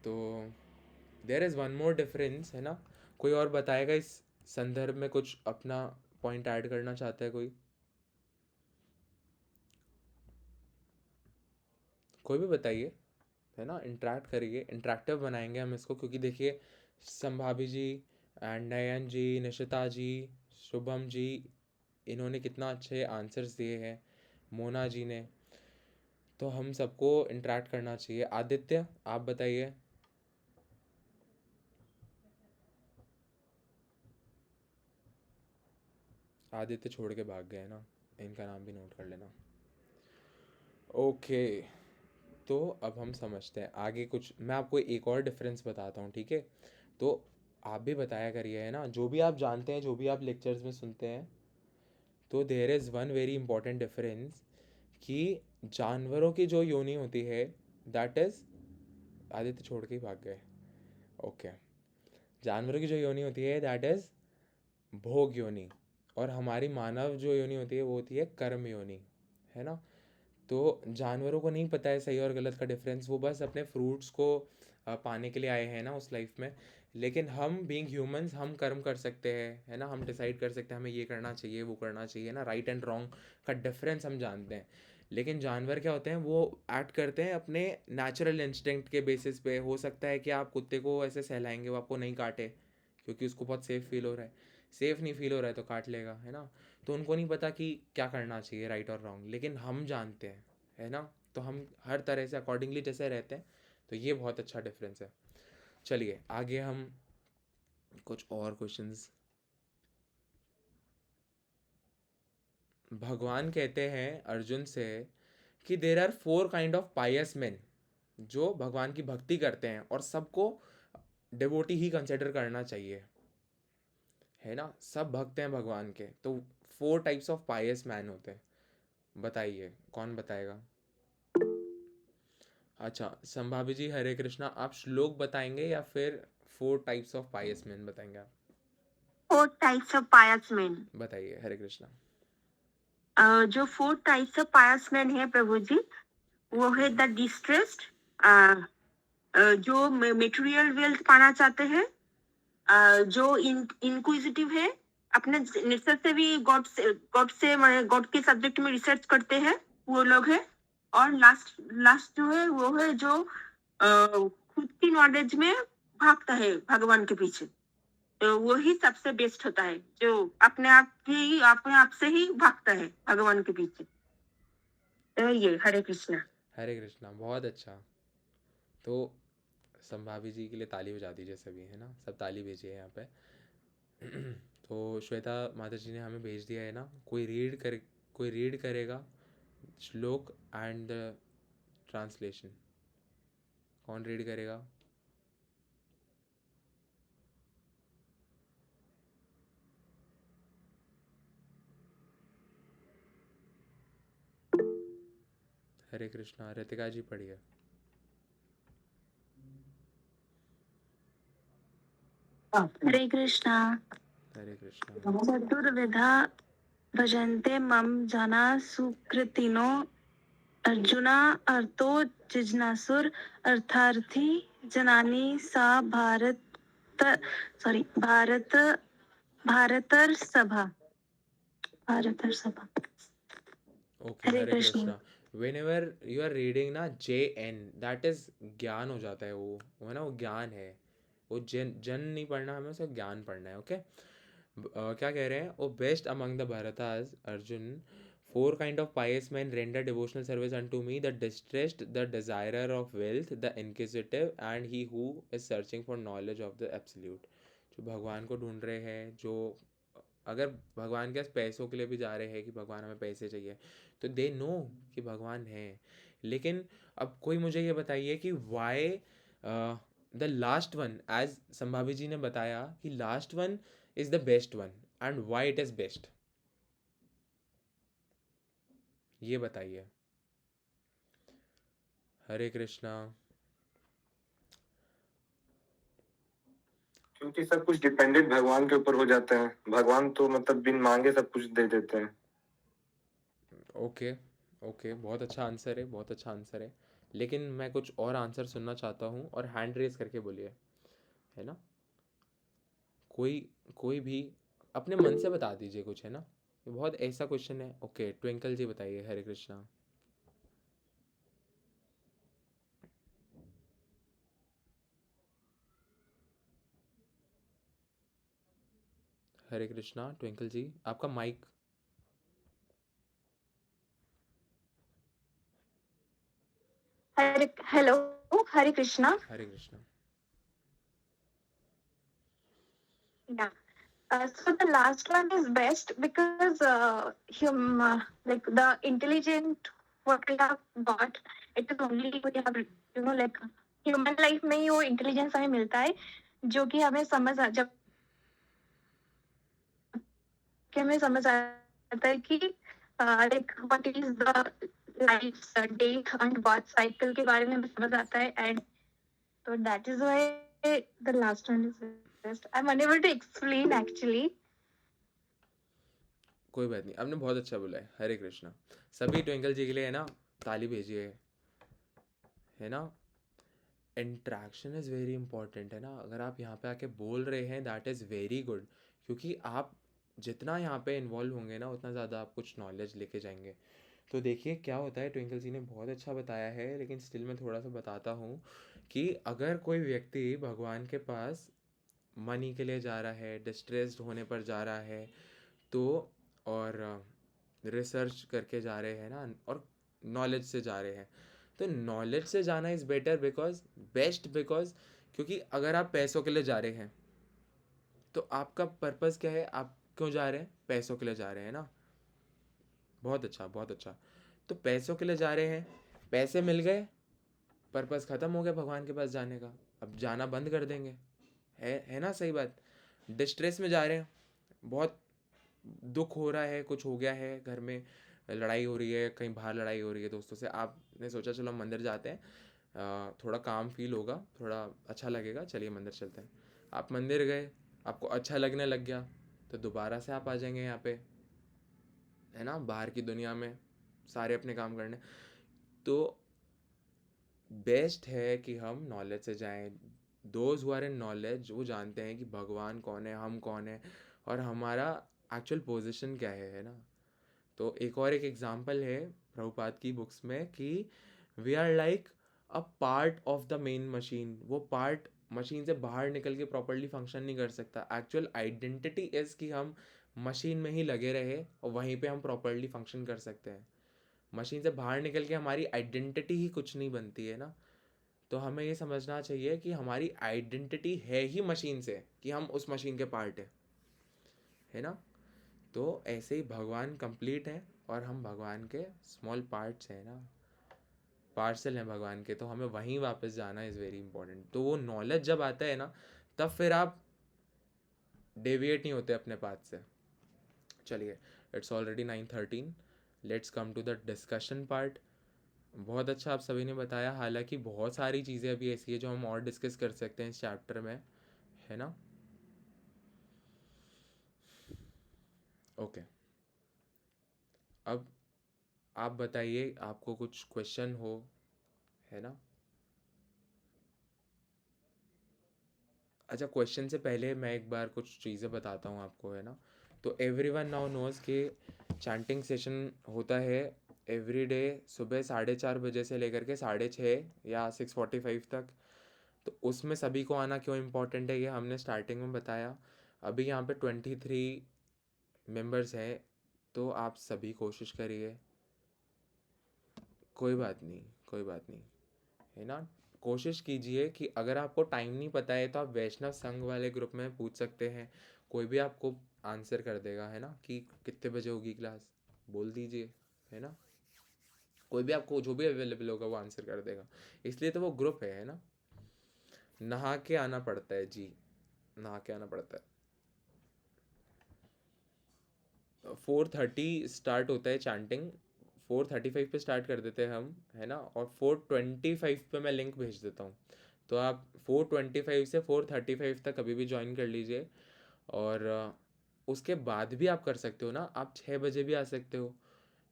तो there is one more difference, है ना। कोई और बताएगा इस संदर्भ में? कुछ अपना पॉइंट ऐड करना चाहता है कोई? कोई भी बताइए, है ना, इंटरेक्ट करिए, इंटरेक्टिव बनाएंगे हम इसको। क्योंकि देखिए, संभाभी जी एंड नयन जी, निशिता जी, शुभम जी, इन्होंने कितना अच्छे आंसर्स दिए हैं, मोना जी ने। तो हम सबको इंटरेक्ट करना चाहिए। आदित्य आप बताइए। आदित्य छोड़ के भाग गए ना, इनका नाम भी नोट कर लेना। ओके, तो अब हम समझते हैं आगे। कुछ मैं आपको एक और डिफरेंस बताता हूँ, ठीक है? तो आप भी बताया करिए, है ना, जो भी आप जानते हैं, जो भी आप लेक्चर्स में सुनते हैं। तो there is one very important difference, कि जानवरों की जो योनि होती है, दैट इज़, आदित्य छोड़ के ही भाग गए। ओके, जानवरों की जो योनि होती है दैट इज़ भोग योनि, और हमारी मानव जो योनि होती है वो होती है कर्म योनि, है ना। तो जानवरों को नहीं पता है सही और गलत का डिफरेंस, वो बस अपने फ्रूट्स को पाने के लिए आए हैं ना उस लाइफ में। लेकिन हम बीइंग ह्यूमंस, हम कर्म कर सकते हैं, है ना, हम डिसाइड कर सकते हैं हमें ये करना चाहिए, वो करना चाहिए ना, राइट एंड रॉन्ग का डिफरेंस हम जानते हैं। लेकिन जानवर क्या होते हैं, वो एक्ट करते हैं अपने नेचुरल इंस्टिंक्ट के बेसिस पे। हो सकता है कि आप कुत्ते को ऐसे सहलाएंगे, वो आपको नहीं काटे, क्योंकि उसको बहुत सेफ फील हो रहा है। सेफ नहीं फील हो रहा है तो काट लेगा, है ना। तो उनको नहीं पता कि क्या करना चाहिए, राइट और रॉन्ग, लेकिन हम जानते हैं, है ना। तो हम हर तरह से अकॉर्डिंगली जैसे रहते हैं। तो ये बहुत अच्छा डिफरेंस है। चलिए आगे हम कुछ और क्वेश्चंस भगवान कहते हैं अर्जुन से कि there are 4 kind of pious man जो भगवान की भक्ति करते हैं, और सबको डिवोटी ही कंसिडर करना चाहिए, है ना। सब भक्त हैं भगवान के, तो 4 टाइप्स ऑफ पायस मैन होते हैं। बताइए कौन बताएगा? अच्छा संभाभी जी, हरे कृष्णा, आप श्लोक बताएंगे या फिर 4 टाइप्स ऑफ पायस मैन बताएंगे आप? 4 टाइप्स ऑफ पायस मैन। बताइए हरे कृष्णा। जो 4 टाइप्स ऑफ पायस मैन है प्रभु जी, वो है द डिस्ट्रेस्ड, जो मेटेरियल वेल्थ पाना चाहते हैं, जो इंक्विजिटिव है, अपने नेचर से भी गॉड के सब्जेक्ट में रिसर्च करते हैं, वो लोग है। और लास्ट जो है वो है जो खुद की नॉलेज में भागता है भगवान के पीछे, तो वो ही सबसे बेस्ट होता है, जो अपने आप से ही भागता है भगवान के पीछे। तो ये हरे कृष्णा। हरे कृष्णा, बहुत अच्छा। तो संभावी जी के लिए ताली बजा दीजिए सभी, है ना, सब ताली भेजिए यहाँ पे। तो श्वेता माता जी ने हमें भेज दिया है ना, कोई रीड करेगा श्लोक एंड ट्रांसलेशन? कौन रीड करेगा? हरे कृष्णा, रितिका जी पढ़िए। हरे कृष्णा। हरे कृष्णा। चतुर्विधा भजन्ते मम जना सुकृतिनो अर्जुना अर्थो जिज्ञासुर अर्थार्थी जनानी सा भारतर सभा। Okay, Hare Hare Krishna. Krishna. Whenever you are reading ना JN, दैट इज ज्ञान हो जाता है, वो है ना, वो ज्ञान है। वो जन नहीं पढ़ना हमें, उसे ज्ञान पढ़ना है। ओके, क्या कह रहे हैं? O best among the Bharatas Arjun, 4 kind of pious men render devotional service unto me, the distressed, the desirer of wealth, the inquisitive, and he who is searching for knowledge of the absolute। जो भगवान को ढूंढ रहे हैं, जो अगर भगवान के पास पैसों के लिए भी जा रहे हैं कि भगवान हमें पैसे चाहिए, तो दे नो कि भगवान है। लेकिन अब कोई मुझे ये बताइए कि why the last one, as Sambhavi ji ने बताया कि last one is the best one, and why it is best, ये बताइए। हरे कृष्णा। क्योंकि सब कुछ डिपेंडेंट भगवान के ऊपर हो जाता है। भगवान तो मतलब बिन मांगे सब कुछ दे देते हैं। ओके ओके, बहुत अच्छा आंसर है, बहुत अच्छा आंसर है। लेकिन मैं कुछ और आंसर सुनना चाहता हूँ, और हैंड रेज करके बोलिए, है ना। कोई कोई भी अपने मन से बता दीजिए कुछ, है ना, ये बहुत ऐसा क्वेश्चन है। ओके, ट्विंकल जी बताइए। हरे कृष्णा। हरे कृष्णा, ट्विंकल जी आपका mic. Hello, Hare Krishna. Hare Krishna. Yeah. So the last one is best because like the intelligent what we have got, it is only we have like human life में ही वो intelligence हमें मिलता है जो कि हमें हमें समझ आता है कि like what is the life death and birth cycle के बारे में हमें समझ आता है, and so that is why the last one is best. I'm unable to explain actually. कोई बात नहीं, आपने बहुत अच्छा बोला है। हरे कृष्णा। सभी ट्विंकल जी के लिए, है ना, ताली भेजिए, है ना। इंट्रैक्शन इज़ वेरी इंपॉर्टेंट, है ना। अगर आप यहाँ पे आके बोल रहे हैं, दैट इज़ वेरी गुड, क्योंकि आप जितना यहाँ पे इन्वॉल्व होंगे ना, उतना ज़्यादा आप कुछ नॉलेज लेके जाएंगे। तो देखिए क्या होता है, ट्विंकल जी ने बहुत अच्छा बताया है, लेकिन स्टिल मैं थोड़ा सा बताता हूँ कि अगर कोई व्यक्ति भगवान के पास मनी के लिए जा रहा है, डिस्ट्रेस्ड होने पर जा रहा है, तो और रिसर्च करके जा रहे हैं ना, और नॉलेज से जा रहे हैं, तो नॉलेज से जाना इज़ बेटर, बिकॉज क्योंकि अगर आप पैसों के लिए जा रहे हैं, तो आपका पर्पस क्या है, आप क्यों जा रहे हैं? पैसों के लिए जा रहे हैं ना। बहुत अच्छा, बहुत अच्छा। तो पैसों के लिए जा रहे हैं, पैसे मिल गए, पर्पस ख़त्म हो गया भगवान के पास जाने का, अब जाना बंद कर देंगे। है ना सही बात? डिस्ट्रेस में जा रहे हैं, बहुत दुख हो रहा है, कुछ हो गया है घर में, लड़ाई हो रही है, कहीं बाहर लड़ाई हो रही है दोस्तों से, आपने सोचा चलो हम मंदिर जाते हैं, थोड़ा काम फील होगा, थोड़ा अच्छा लगेगा, चलिए मंदिर चलते हैं। आप मंदिर गए, आपको अच्छा लगने लग गया, तो दोबारा से आप आ जाएंगे यहाँ पे, है ना, बाहर की दुनिया में सारे अपने काम करने। तो बेस्ट है कि हम नॉलेज से जाएं। Those who are in knowledge, वो जानते हैं कि भगवान कौन है, हम कौन है, और हमारा एक्चुअल पोजीशन क्या है ना। तो एक और एक एग्जांपल है प्रभुपाद की बुक्स में कि we are like a part of the main machine. वो पार्ट मशीन से बाहर निकल के प्रॉपरली फंक्शन नहीं कर सकता। एक्चुअल आइडेंटिटी इज़ कि हम मशीन में ही लगे रहे और वहीं पे हम प्रॉपरली फंक्शन कर सकते हैं। मशीन से बाहर निकल के हमारी आइडेंटिटी ही कुछ नहीं बनती है ना। तो हमें ये समझना चाहिए कि हमारी आइडेंटिटी है ही मशीन से, कि हम उस मशीन के पार्ट है ना। तो ऐसे ही भगवान कंप्लीट है और हम भगवान के स्मॉल पार्ट्स हैं ना, पार्सल हैं भगवान के, तो हमें वहीं वापस जाना इज़ वेरी इंपॉर्टेंट। तो वो नॉलेज जब आता है ना, तब फिर आप डेविएट नहीं होते अपने पाथ से। चलिए, it's already 9:13, let's come to the discussion part. बहुत अच्छा आप सभी ने बताया, हालांकि बहुत सारी चीज़ें अभी ऐसी है जो हम और डिस्कस कर सकते हैं इस चैप्टर में, है ना। ओके, अब आप बताइए, आपको कुछ क्वेश्चन हो, है ना। अच्छा, क्वेश्चन से पहले मैं एक बार कुछ चीज़ें बताता हूँ आपको, है ना। तो एवरीवन नाउ नोज़ कि चैंटिंग सेशन होता है एवरी डे सुबह 4:30 बजे से लेकर के 6:30 या 6:45 तक। तो उसमें सभी को आना क्यों इम्पोर्टेंट है, ये हमने स्टार्टिंग में बताया। अभी यहाँ पे 23 मेंबर्स हैं, तो आप सभी कोशिश करिए। कोई बात नहीं, कोई बात नहीं, है ना। कोशिश कीजिए कि अगर आपको टाइम नहीं पता है तो आप वैष्णव संघ वाले ग्रुप में पूछ सकते हैं, कोई भी आपको आंसर कर देगा, है ना, कि कितने बजे होगी क्लास, बोल दीजिए, है ना। कोई भी आपको जो भी अवेलेबल होगा वो आंसर कर देगा, इसलिए तो वो ग्रुप है ना। नहा के आना पड़ता है जी, नहा के आना पड़ता है। 4:30 स्टार्ट होता है चैंटिंग, 4:35 पे स्टार्ट कर देते हैं हम, है ना। और 4:25 पे मैं लिंक भेज देता हूँ, तो आप 4:25 से 4:35 तक कभी भी ज्वाइन कर लीजिए। और उसके बाद भी आप कर सकते हो ना, आप 6 बजे भी आ सकते हो,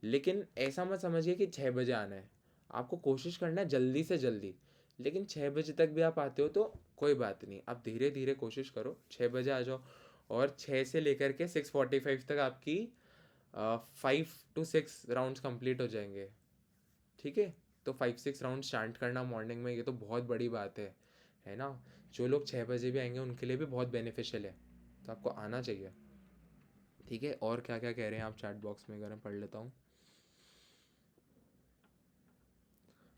लेकिन ऐसा मत समझिए कि 6 बजे आना है। आपको कोशिश करना है जल्दी से जल्दी, लेकिन 6 बजे तक भी आप आते हो तो कोई बात नहीं, आप धीरे धीरे कोशिश करो, 6 बजे आ जाओ। और 6 से लेकर के 6:45 तक आपकी 5 to 6 राउंड्स कंप्लीट हो जाएंगे, ठीक है। तो 5-6 राउंड स्टार्ट करना मॉर्निंग में, ये तो बहुत बड़ी बात है ना। जो लोग 6 बजे भी आएंगे उनके लिए भी बहुत बेनिफिशियल है, तो आपको आना चाहिए, ठीक है। और क्या क्या कह रहे हैं आप चैट बॉक्स में, अगर मैं पढ़ लेता हूँ।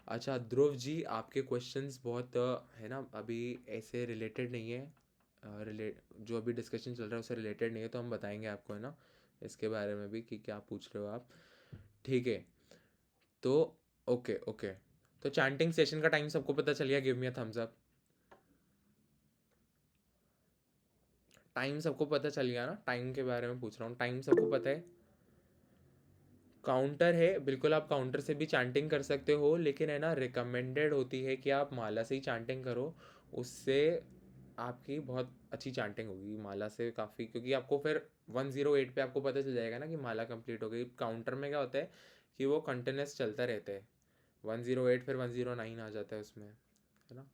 अच्छा ध्रुव जी, आपके क्वेश्चंस बहुत है ना, अभी ऐसे रिलेटेड नहीं है, जो अभी डिस्कशन चल रहा है उससे रिलेटेड नहीं है, तो हम बताएंगे आपको, है ना, इसके बारे में भी कि क्या पूछ रहे हो आप, ठीक है। तो ओके ओके, तो चैंटिंग सेशन का टाइम सबको पता चल गया, give me a thumbs up. Time सबको पता चल गया ना, टाइम के बारे में पूछ रहा हूँ, टाइम सबको पता है। काउंटर है, बिल्कुल आप काउंटर से भी चैंटिंग कर सकते हो, लेकिन है ना रिकमेंडेड होती है कि आप माला से ही चैंटिंग करो, उससे आपकी बहुत अच्छी चैंटिंग होगी माला से काफ़ी, क्योंकि आपको फिर 108 पे आपको पता चल जाएगा ना कि माला कंप्लीट हो गई। काउंटर में क्या होता है कि वो कंटिन्यूस चलता रहता है, 108 फिर 109 आ जाता है उसमें, है ना।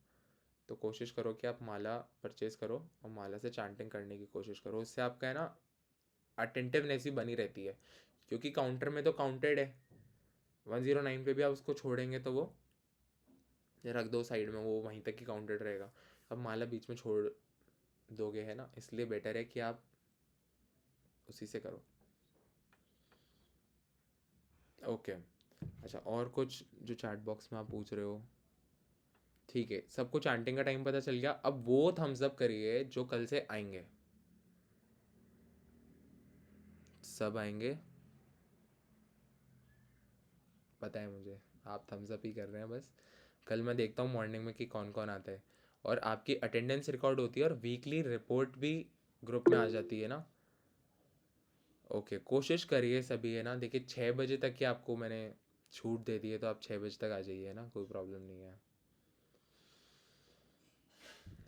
तो कोशिश करो कि आप माला परचेज़ करो और माला से चैंटिंग करने की कोशिश करो, उससे आपका है ना अटेंटिवनेस ही बनी रहती है, क्योंकि काउंटर में तो काउंटेड है, 109 पे भी आप उसको छोड़ेंगे तो वो रख दो साइड में, वो वहीं तक ही काउंटेड रहेगा। अब माला बीच में छोड़ दोगे, है ना, इसलिए बेटर है कि आप उसी से करो। ओके, अच्छा और कुछ जो चैट बॉक्स में आप पूछ रहे हो, ठीक है, सबको चैंटिंग का टाइम पता चल गया। अब वो थम्स अप करिए जो कल से आएंगे, सब आएंगे। पता है मुझे, आप थम्स अप ही कर रहे हैं बस। कल मैं देखता हूँ मॉर्निंग में कि कौन कौन आता है, और आपकी अटेंडेंस रिकॉर्ड होती है और वीकली रिपोर्ट भी ग्रुप में आ जाती है ना। ओके, कोशिश करिए सभी, है ना। देखिए 6 बजे तक की आपको मैंने छूट दे दी है, तो आप 6 बजे तक आ जाइए, है ना, कोई प्रॉब्लम नहीं है।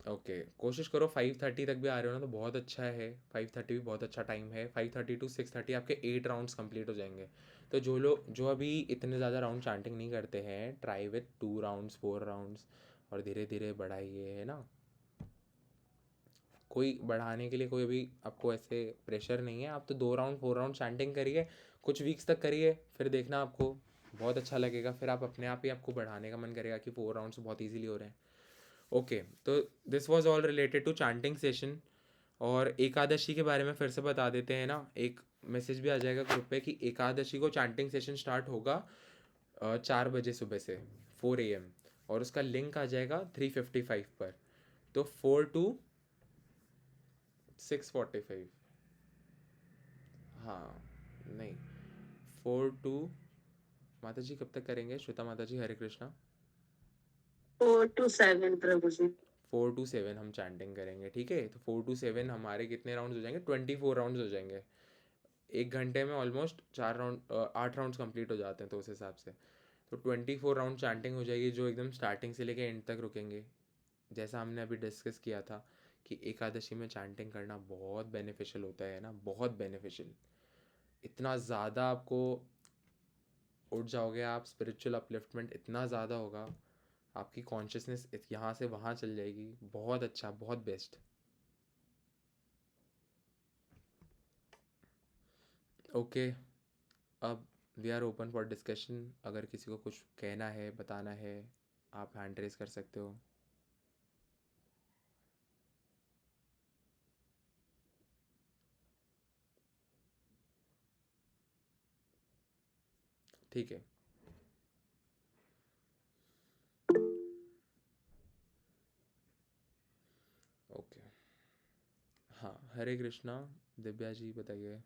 ओके, कोशिश करो 5:30 तक भी आ रहे हो ना तो बहुत अच्छा है। 5:30 भी बहुत अच्छा टाइम है। 5:30 to 6:30 आपके 8 राउंड्स कंप्लीट हो जाएंगे। तो जो अभी इतने ज़्यादा राउंड चैंटिंग नहीं करते हैं, ट्राई विथ 2 राउंड्स 4 राउंड्स, और धीरे धीरे बढ़ाइए, है ना। कोई बढ़ाने के लिए कोई अभी आपको ऐसे प्रेशर नहीं है। आप तो 2 राउंड 4 राउंड चैंटिंग करिए, कुछ वीक्स तक करिए, फिर देखना आपको बहुत अच्छा लगेगा। फिर आप अपने आप ही आपको बढ़ाने का मन करेगा कि 4 राउंड्स बहुत ईजीली हो रहे हैं। ओके, तो this was all related to chanting session. और एकादशी के बारे में फिर से बता देते हैं ना, एक मैसेज भी आ जाएगा ग्रुप पे कि एकादशी को चैंटिंग सेशन स्टार्ट होगा 4 बजे सुबह से 4 AM, और उसका लिंक आ जाएगा 3:55 पर। तो 4 to 6:45, हाँ नहीं, 4 to, माता जी कब तक करेंगे? श्वेता माता जी, Hare Krishna. 4 to 7 Prabhu ji. 4 to 7 हम चैंटिंग करेंगे, ठीक है। तो 4 to 7 हमारे कितने राउंड्स हो जाएंगे? 24 राउंड्स हो जाएंगे। 1 घंटे में ऑलमोस्ट 8 राउंड्स कंप्लीट हो जाते हैं, तो उस हिसाब से तो 24 राउंड चैंटिंग हो जाएगी, जो एकदम स्टार्टिंग से लेके एंड तक रुकेंगे। जैसा हमने अभी डिस्कस किया था कि एकादशी में चैंटिंग करना बहुत बेनिफिशियल होता है ना, बहुत बेनिफिशियल। इतना ज़्यादा आपको उठ जाओगे आप, स्पिरिचुअल अपलिफ्टमेंट इतना ज़्यादा होगा, आपकी कॉन्शियसनेस यहाँ से वहाँ चल जाएगी। बहुत अच्छा, बहुत बेस्ट। ओके, अब we are open for discussion. अगर किसी को कुछ कहना है, बताना है, आप हैंड रेज कर सकते हो। ठीक है, ओके। हाँ, हरे कृष्णा। दिव्या जी बताइए।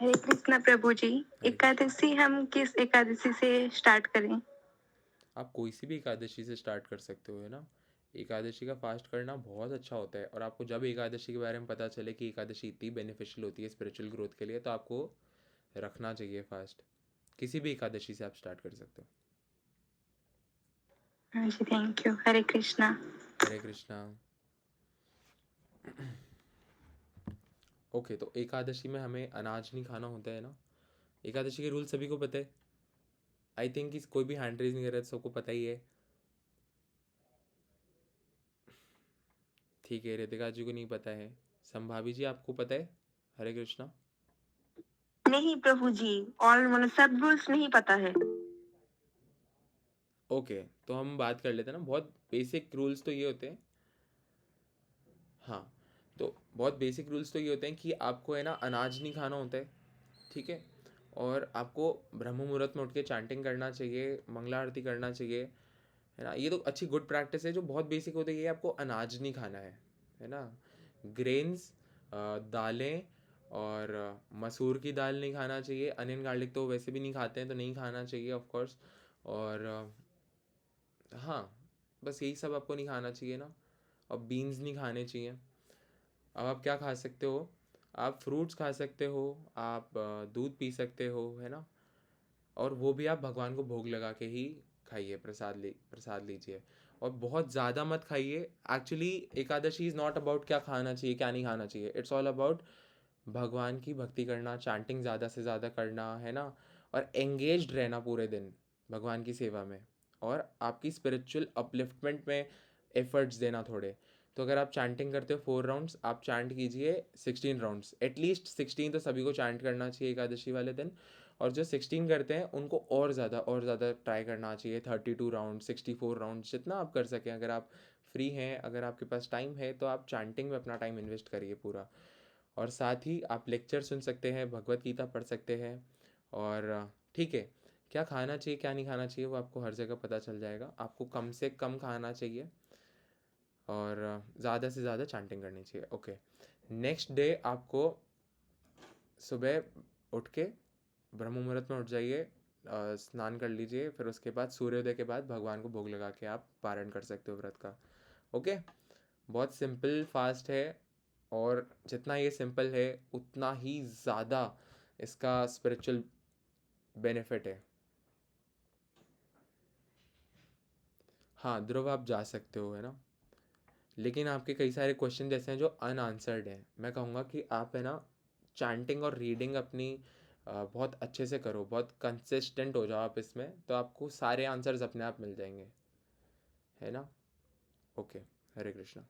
हरे कृष्णा प्रभु जी। हरे एकादशी हम किस एकादशी से स्टार्ट करें? आप कोई सी भी एकादशी से स्टार्ट कर सकते हो, है ना। एकादशी का फास्ट करना बहुत अच्छा होता है, और आपको जब एकादशी के बारे में पता चले कि एकादशी इतनी बेनिफिशियल होती है स्पिरिचुअल ग्रोथ के लिए, तो आपको रखना चाहिए फास्ट। किसी भी एकादशी से आप स्टार्ट कर सकते हो। हाँ जी, thank you. Hare Krishna. Hare Krishna. Okay, तो एकादशी में हमें अनाज नहीं खाना होता है ना। एकादशी के रूल सभी को पता है। आई थिंक कोई भी हैंड रेज नहीं कर रहा है, सबको पता ही है। ठीक है, रितिका जी को नहीं पता है। संभावी जी, आपको पता है? हरे कृष्णा। नहीं प्रभु जी, ऑल मतलब सब रूल्स नहीं पता है। ओके, तो हम बात कर लेते हैं ना। बहुत बेसिक रूल्स तो ये होते हैं, हाँ, तो बहुत बेसिक रूल्स तो ये होते हैं कि आपको, है ना, अनाज नहीं खाना होता है, ठीक है। और आपको ब्रह्म मुहूर्त में उठ के चैंटिंग करना चाहिए, मंगला आरती करना चाहिए, है ना। ये तो अच्छी गुड प्रैक्टिस है। जो बहुत बेसिक होती है, ये आपको अनाज नहीं खाना है ना। ग्रेन्स, दालें, और मसूर की दाल नहीं खाना चाहिए। अनियन गार्लिक तो वैसे भी नहीं खाते हैं, तो नहीं खाना चाहिए ऑफ कोर्स। और हाँ, बस यही सब आपको नहीं खाना चाहिए ना। और बीन्स नहीं खाने चाहिए। अब आप क्या खा सकते हो? आप फ्रूट्स खा सकते हो, आप दूध पी सकते हो, है ना। और वो भी आप भगवान को भोग लगा के ही खाइए, प्रसाद लीजिए। और बहुत ज़्यादा मत खाइए। Actually Ekadashi is not about क्या खाना चाहिए क्या नहीं खाना चाहिए, इट्स ऑल अबाउट भगवान की भक्ति करना, चैंटिंग ज़्यादा से ज़्यादा करना, है ना। और एंगेज्ड रहना पूरे दिन भगवान की सेवा में, और आपकी स्पिरिचुअल अपलिफ्टमेंट में एफर्ट्स देना थोड़े। तो अगर आप चैंटिंग करते हो 4 राउंड्स, आप चैंट कीजिए 16 राउंड्स, एटलीस्ट 16 तो सभी को चैंट करना चाहिए एकादशी वाले दिन। और जो 16 करते हैं उनको और ज़्यादा ट्राई करना चाहिए। 32 राउंड, 64 राउंड, जितना आप कर सकें। अगर आप फ्री हैं, अगर आपके पास टाइम है, तो आप चैंटिंग में अपना टाइम इन्वेस्ट करिए पूरा। और साथ ही आप लेक्चर सुन सकते हैं, भगवत गीता पढ़ सकते हैं। और ठीक है, क्या खाना चाहिए क्या नहीं खाना चाहिए वो आपको हर जगह पता चल जाएगा। आपको कम से कम खाना चाहिए, और ज़्यादा से ज़्यादा चैंटिंग करनी चाहिए। ओके, नेक्स्ट डे आपको सुबह उठ के ब्रह्म मुहूर्त में उठ जाइए, स्नान कर लीजिए, फिर उसके बाद सूर्योदय के बाद भगवान को भोग लगा के आप पारण कर सकते हो व्रत का। ओके, बहुत सिंपल फास्ट है, और जितना ये सिंपल है उतना ही ज़्यादा इसका स्पिरिचुअल बेनिफिट है। हाँ ध्रुव, आप जा सकते हो, है ना, लेकिन आपके कई सारे क्वेश्चन जैसे हैं जो अनआंसर्ड हैं। मैं कहूँगा कि आप, है ना, चैंटिंग और रीडिंग अपनी बहुत अच्छे से करो, बहुत कंसिस्टेंट हो जाओ आप इसमें, तो आपको सारे आंसर्स अपने आप मिल जाएंगे, है ना। ओके, हरे कृष्णा।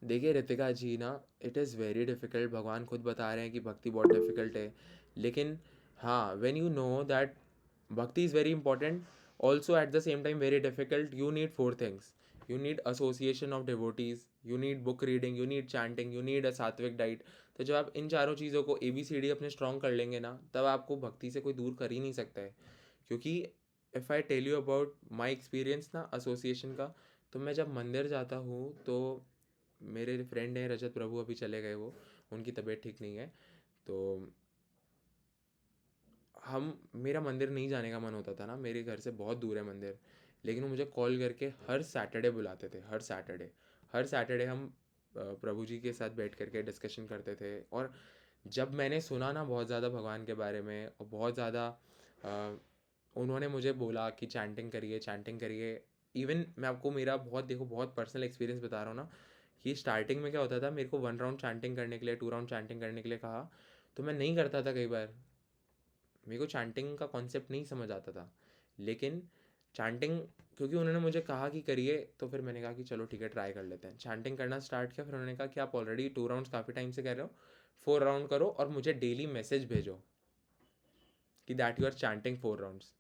देखिए रितिका जी ना, इट इज़ वेरी डिफ़िकल्ट, भगवान खुद बता रहे हैं कि भक्ति बहुत डिफ़िकल्ट है, लेकिन हाँ, व्हेन यू नो दैट भक्ति is very important, also at the same time very difficult, you need 4 things. You need association of devotees, you need book reading, you need chanting, you need a सात्विक diet. तो जब आप इन चारों चीज़ों को ABCD अपने strong कर लेंगे ना, तब आपको भक्ति से कोई दूर कर ही नहीं सकता है। क्योंकि if I tell you about my experience ना एसोसिएशन का, तो मैं जब मंदिर जाता हूँ तो मेरे फ्रेंड हैं रजत प्रभु, अभी चले गए वो, उनकी तबीयत ठीक नहीं है, तो मेरा मंदिर नहीं जाने का मन होता था ना, मेरे घर से बहुत दूर है मंदिर, लेकिन वो मुझे कॉल करके हर सैटरडे बुलाते थे, हर सैटरडे हम प्रभु जी के साथ बैठ करके डिस्कशन करते थे। और जब मैंने सुना ना बहुत ज़्यादा भगवान के बारे में, और बहुत ज़्यादा उन्होंने मुझे बोला कि चैंटिंग करिए, चैंटिंग करिए। इवन मैं आपको मेरा बहुत पर्सनल एक्सपीरियंस बता रहा हूँ ना, कि स्टार्टिंग में क्या होता था, मेरे को 1 राउंड चैंटिंग करने के लिए, 2 राउंड चैंटिंग करने के लिए कहा, तो मैं नहीं करता था कई बार, मेरे को चैंटिंग का कॉन्सेप्ट नहीं समझ आता था। लेकिन चैंटिंग, क्योंकि उन्होंने मुझे कहा कि करिए, तो फिर मैंने कहा कि चलो ठीक है, ट्राई कर लेते हैं। चैंटिंग करना स्टार्ट किया, फिर उन्होंने कहा कि आप ऑलरेडी 2 राउंड्स काफ़ी टाइम से कर रहे हो, 4 राउंड करो और मुझे डेली मैसेज भेजो कि that you are chanting 4 rounds.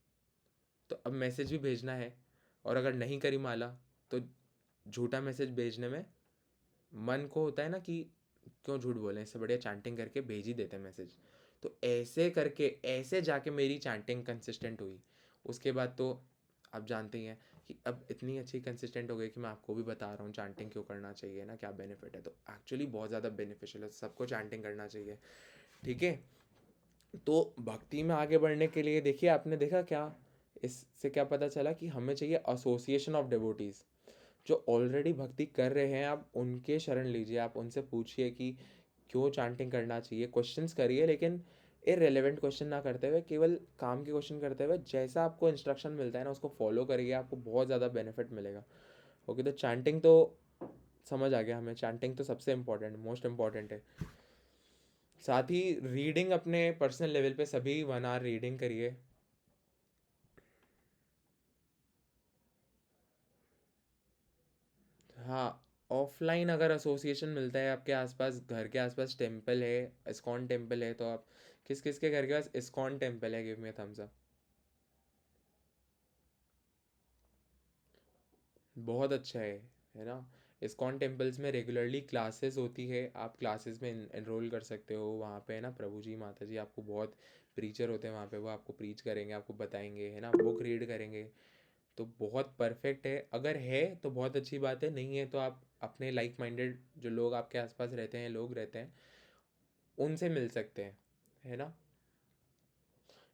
तो अब मैसेज भी भेजना है, और अगर नहीं करी माला तो झूठा मैसेज भेजने में मन को होता है ना कि क्यों झूठ बोलें, इससे बढ़िया चैंटिंग करके भेज ही देते हैं मैसेज। तो ऐसे करके, ऐसे जाके मेरी चैंटिंग कंसिस्टेंट हुई। उसके बाद तो आप जानते ही हैं कि अब इतनी अच्छी कंसिस्टेंट हो गई कि मैं आपको भी बता रहा हूँ चैंटिंग क्यों करना चाहिए ना, क्या बेनिफिट है। तो एक्चुअली बहुत ज़्यादा बेनिफिशियल है, सबको चैंटिंग करना चाहिए, ठीक है। तो भक्ति में आगे बढ़ने के लिए देखिए, आपने देखा क्या, इससे क्या पता चला कि हमें चाहिए एसोसिएशन ऑफ डिवोटीज़, जो ऑलरेडी भक्ति कर रहे हैं। आप उनके शरण लीजिए, आप उनसे पूछिए कि क्यों चैंटिंग करना चाहिए, क्वेश्चंस करिए, लेकिन इररिलेवेंट क्वेश्चन ना करते हुए, केवल काम के क्वेश्चन करते हुए, जैसा आपको इंस्ट्रक्शन मिलता है ना उसको फॉलो करिए, आपको बहुत ज़्यादा बेनिफिट मिलेगा। ओके, तो चैंटिंग तो समझ आ गया हमें, चैंटिंग तो सबसे इम्पॉर्टेंट, मोस्ट इम्पॉर्टेंट है। साथ ही रीडिंग अपने पर्सनल लेवल पे सभी 1 आवर रीडिंग करिए। हाँ, ऑफलाइन अगर एसोसिएशन मिलता है आपके आसपास, घर के आसपास टेम्पल है, इस्कॉन टेम्पल है, तो आप किस किस के घर के पास इस्कॉन टेम्पल है, give me a thumbs up. बहुत अच्छा है ना। इस्कॉन टेम्पल्स में रेगुलरली क्लासेस होती है, आप क्लासेस में एनरोल कर सकते हो। वहाँ पे है ना प्रभु जी माता जी, आपको बहुत प्रीचर होते हैं वहाँ पे, वो आपको प्रीच करेंगे, आपको बताएंगे, है ना, बुक रीड करेंगे। तो बहुत परफेक्ट है, अगर है तो बहुत अच्छी बात है, नहीं है तो आप अपने लाइक माइंडेड जो लोग आपके आसपास रहते हैं, लोग रहते हैं, उनसे मिल सकते हैं, है ना।